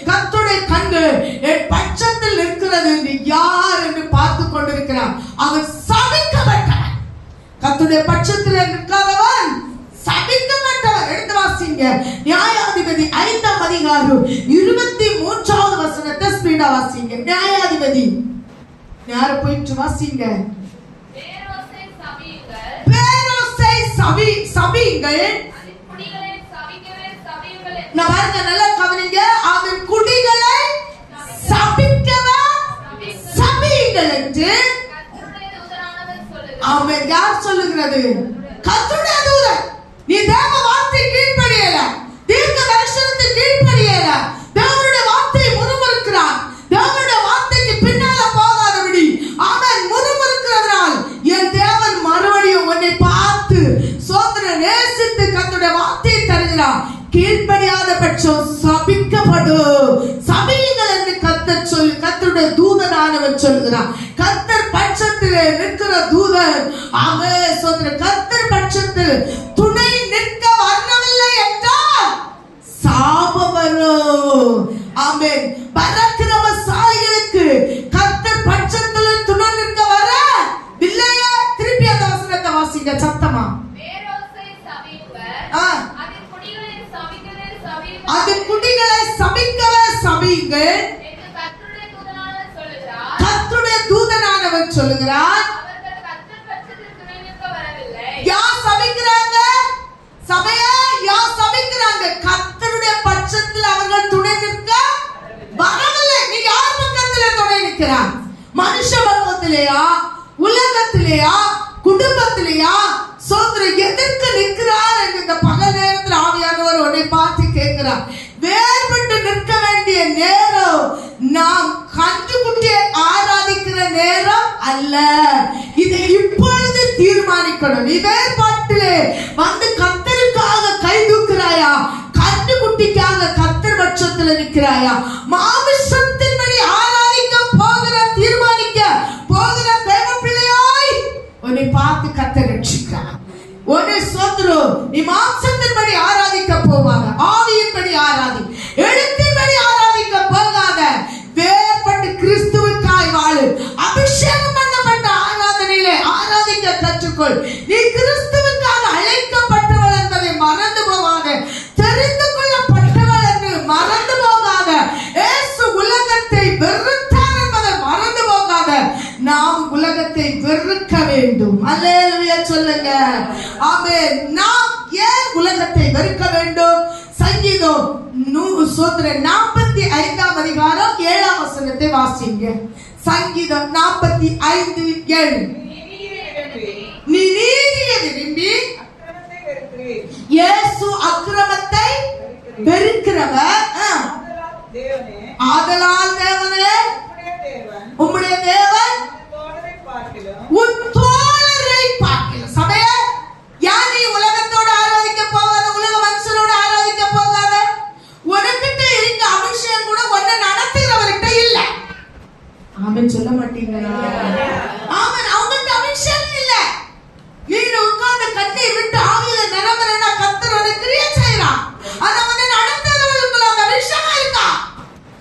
கர்த்தருடைய கண்ணு என் பட்சத்தில் இருக்கிறது என்று யார் என்று பார்த்து கொண்டிருக்கிறான். அவன் சபிக்கப்பட்டவன். கர்த்தருடைய பட்சத்தில் நிற்காதவன் சபிக்கப்பட்டவன். எடுத்து வாசிங்க நியாயாதிபதி 5ஆம் அதிகாரம் 23வது வசனத்தை ஸ்பீடா வாசிங்க. நியாயாதிபதி யார போயிட்டு வாசிங்க. பேரோசை சபியுங்கள். நான் பாருங்க, நல்லா கவனிங்க. அவன் குடிகளை சபிக்கவே சபியுங்கள் என்று அவன் யார் சொல்லுகிறது? கர்த்தருடைய தூதன். நீ தேவ வார்த்தை கீழ்ப்படியல, தீர்க்க தரிசனத்துக்கு கீழ்ப்படியல, தேவனுடைய வார்த்தை முறுமுறுக்கிறான். தேவனுடைய வார்த்தைக்கு பின்னால போகாதபடி அவன் முறுமுறுக்கிறதுனால் என் தேவன் மறுபடியும் உன்னை பார்த்து சோதனை நேசித்து கர்த்தருடைய வார்த்தையை தருகிறான். கீழ்ப்படியாத பட்சம் சபிக்கப்படும். சபியுங்கள் என்று கர்த்தர் சொல்லி கர்த்தருடைய தூதனானவன் சொல்கிறான். கர்த்தர் பட்சத்திலே நிற்கிற தூதன் அவன் சொல்ற கர்த்தர் பட்சத்தில் துணை நிற்க வரவில்லை என்றால் சாபம் வரும். ஆமென். பராக்கிரமசாலிகளுக்கு கர்த்தர் பட்சத்தில் துணை நிற்க வர இல்லையா? திருப்பி அந்த வசனத்தை வாசிங்க சத்தமா. அது குடிகளை சபிக்கவே சபியுங்கள். கர்த்தருடைய தூதனானவன் சொல்லுகிறான். யார் சபிக்கிறாங்க? சபையா யார் சபிக்கிறாங்க? கர்த்தருடைய பட்சத்தில் அவர்கள் துணை நிற்க வரவில்லை. நீ யார் பக்கத்தில் துணை நிற்கிறான்? மனுஷ பக்கத்திலேயா, உலகத்திலேயா, குடும்பத்திலேயா? சோதனை எதற்கு நிற்கிறார் என்று இந்த பகல் நேரத்தில் ஆவியானவர் உன்னை பார்த்து கேட்கிறார். வேறுபட்டு நிற்க வேண்டிய நேரம் நாம் கன்றுக்குட்டியை ஆராதிக்கிற நேரம் அல்ல. இதை இப்பொழுது தீர்மானிக்கணும். நீ வேறுபாட்டிலே வந்து கர்த்தருக்காக கை தூக்குறாயா? கன்றுக்குட்டிக்காக கர்த்தர் பட்சத்தில் நிற்கிறாயா? மாமிசத்தின்படி ஆராதிக்க போகிற தீர்மானிக்க போகிற தேவ பிள்ளையாய் உன்னை பார்த்து கர்த்தர் ரட்சிக்கிறார். ஒரே சோத்ரு நீ மாம்சத்தின்படி ஆராதிக்க போவாங்க, ஆவியின்படி ஆராதி, எழுத்தின்படி ஆராதிக்க போகாத. வேறுபட்டு கிறிஸ்துவுக்காய் வாழு. அபிஷேகம் பண்ணப்பட்ட ஆராதனையிலே ஆராதிக்க கற்றுக்கொள். நீ கிறிஸ்துவுக்காக அழைக்கப்பட்டவள் என்பதை மறந்து போகாத. தெரிந்து கொள்ளப்பட்டவள் என்று மறந்து போகாத. இயேசு உலகத்தை வெறுத்தார் என்பதை மறந்து போகாத. நாம் உலகத்தை வெறுக்க வேண்டும். அல்லேலூயா சொல்லுங்க. ஆமென். நாம் ஏன் உலகத்தை வெறுக்க வேண்டும்? சங்கீதம் 45ஆம் அதிகாரம் 7ஆம் வசனத்தை வாசிங்க. சங்கீதம் 45:7. நீ நீதியை விரும்பி இயேசு அக்கிரமத்தை வெறுக்கிறவர். ஆதலால் தேவனே உம்முடைய தேவன் உன் தோழரை பார்க்கிலும். சபையே யார் நீ உலகத்தோடு ஆராதிக்க போகாத, உலக மனுஷனோடு ஆராதிக்க போகாத. உனக்கிட்ட இருக்க அபிஷேகம் கூட ஒன்ன நடத்துகிறவர்கிட்ட இல்ல. ஆமென் சொல்ல மாட்டீங்களா? ஆமென். அவங்ககிட்ட அபிஷேகம் இல்ல. நீங்க உட்கார்ந்து கண்ணீர் விட்டு ஆவியில நிரம்புறனா கர்த்தர் ஒரு கிரியை செய்றான். அத வந்து நடத்துறவங்களுக்கு அந்த அபிஷேகம் இருக்கா?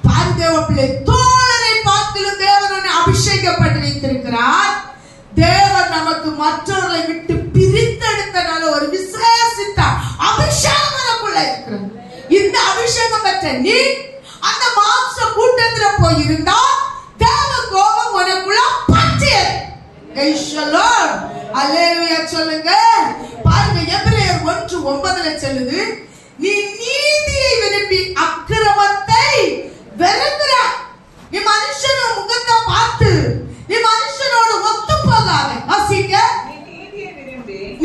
பாரு தேவ பிள்ளை, தோழரை பார்க்கிலும் தேவன் உன்னை அபிஷேகப்பட்டு வைத்திருக்கிறார். தேவன் நமக்கு மற்றவர்களை விட்டு பிரித்தெடுத்தனால ஒரு விசேஷித்த அபிஷேகம் நமக்குள்ள இருக்கிறது. இந்த அபிஷேகம் பெற்ற நீ அந்த மாம்ச கூட்டத்தில் போயிருந்தா தேவ கோபம் உனக்குள்ள பற்றியது. அல்லேலூயா சொல்லுங்க. பாருங்க எபிரேயர் 1:9 சொல்லுது, நீ நீதியை விரும்பி அக்கிரமத்தை வெறுக்கிறாய். நீ மனுஷன் முகத்தை பார்த்து நீ மனுஷனோடு ஒத்து போகாத. வாசிங்க.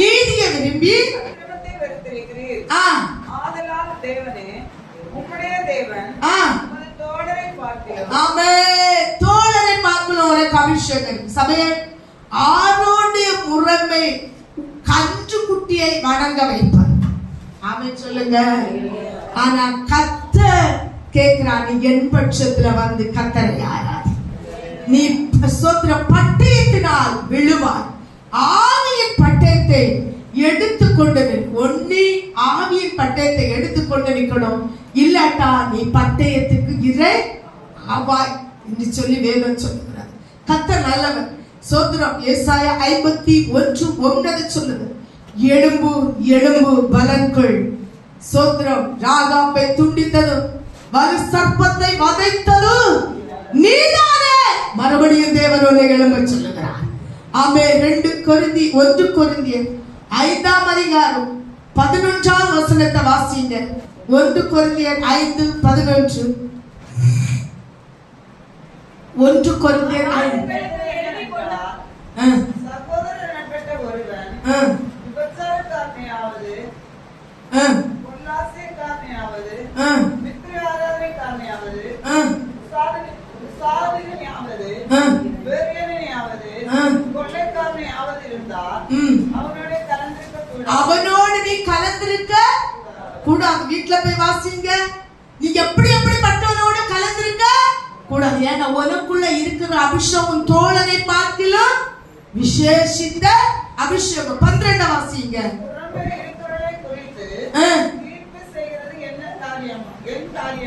நீதியை விரும்பி அக்கிரமத்தை வெறுத்திருக்கிறீர். ஆதலால் தேவனே உம்முடைய தேவன் உமது தோழரை பார்க்கிலும். ஆமென். தோழரை பார்க்கிலும் உனக்கு அபிஷேகம். சபையே ஆரோனுடைய முறைமை கன்றுக்குட்டியை வணங்க வைப்பார். ஆமென் சொல்லுங்க. ஆனா கர்த்தர் கேட்கிறார், நீ என் பட்சத்துல வந்து கர்த்தரை ஆராதி. நீ சோத்திர பட்டயத்தினால் விழுவார். ஆவியின் பட்டயத்தை எடுத்துக்கொண்டு ஒன்னி ஆவியின் பட்டயத்தை எடுத்துக்கொண்டு நிக்கணும். இல்லாட்டா நீ பட்டயத்துக்கு இறை ஆவாய் என்று சொல்லி வேதம் சொல்லுகிறார். கர்த்தர் நல்லவர். சோத்திரம். ஏசாயா 51:9 சொல்லுது, எழும்பு எழும்பு பலன்கள். சோத்திரம். ராகாப்பை துண்டித்ததும் வலு சர்ப்பத்தை வதைத்ததும் நீதானே. மறுபடியும் தேவனோட எழும்ப சொல்லுகிறார். ஆமே. 1 கொரிந்தியர் 5ஆம் அதிகாரம் 11ஆம் வசனத்தை வாசிங்க. 1 கொரிந்தியர் 5:11. 1 கொரிந்தியர் 5. சகோதரன் எனப்பட்ட ஒருவன் விபச்சாரக்காரனையாவது, பொருளாசைக்காரனையாவது, மித்திர ஆராதனைக்காரனையாவது, சாதிகனையாவது, வெறியனையாவது, கொள்ளைக்காரனையாவது இருந்தால் அவனோடு நீ கலந்திருக்க கூடாது. வீட்டுல போய் வாசிங்க. நீ எப்படிப்பட்டவனோடு கலந்திருக்க கூடாது. ஏன்னா உனக்குள்ள இருக்கிற அபிஷேகம் தோழனை பார்க்கலாம் விசேஷித்த அபிஷேகம். 12 வாசிங்க.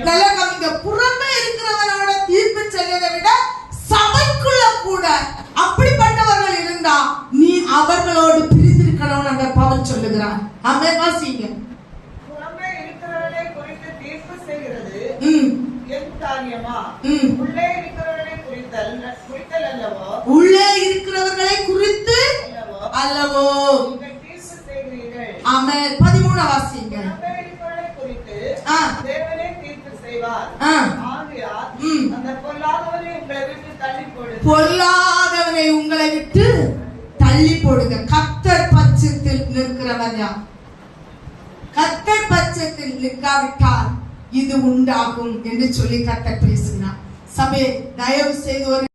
நல்ல கவிங்க. புறமே இருக்கிறவனோட தீர்ப்பு செய்வதை விட சபைக்குள்ள கூட அப்படிப்பட்டவர்கள் இருந்தா நீ அவர்களோடு பிரிந்திருக்கணும். அந்த பவுல் சொல்லுகிறார். ஆமென். வாசிங்க. புறமே இருக்கிறவர்களை குறித்து தீர்ப்பு செய்கிறது என் காரியமா? உள்ளே இருக்கிறவர்களை குறித்தல் அல்லவோ? உள்ளே இருக்கிறவர்களை குறித்து அல்லவோ தீர்ப்பு செய்கிறீர்கள். ஆமென். 13 வாசிங்க. தேவனே தீர்ப்பு செய்வார். ஆகையால் அந்த பொல்லாதவனை உங்களை விட்டு தள்ளி போடுங்க. பொல்லாதவனை உங்களை விட்டு தள்ளி போடுங்க. கர்த்தர் பட்சத்தில் நிற்கிறவன் யார்? கர்த்தர் பட்சத்தில் நிற்காவிட்டால் இது உண்டாகும் என்று சொல்லி கர்த்தர் பேசினார். சபை, தயவு செய்து ஒரு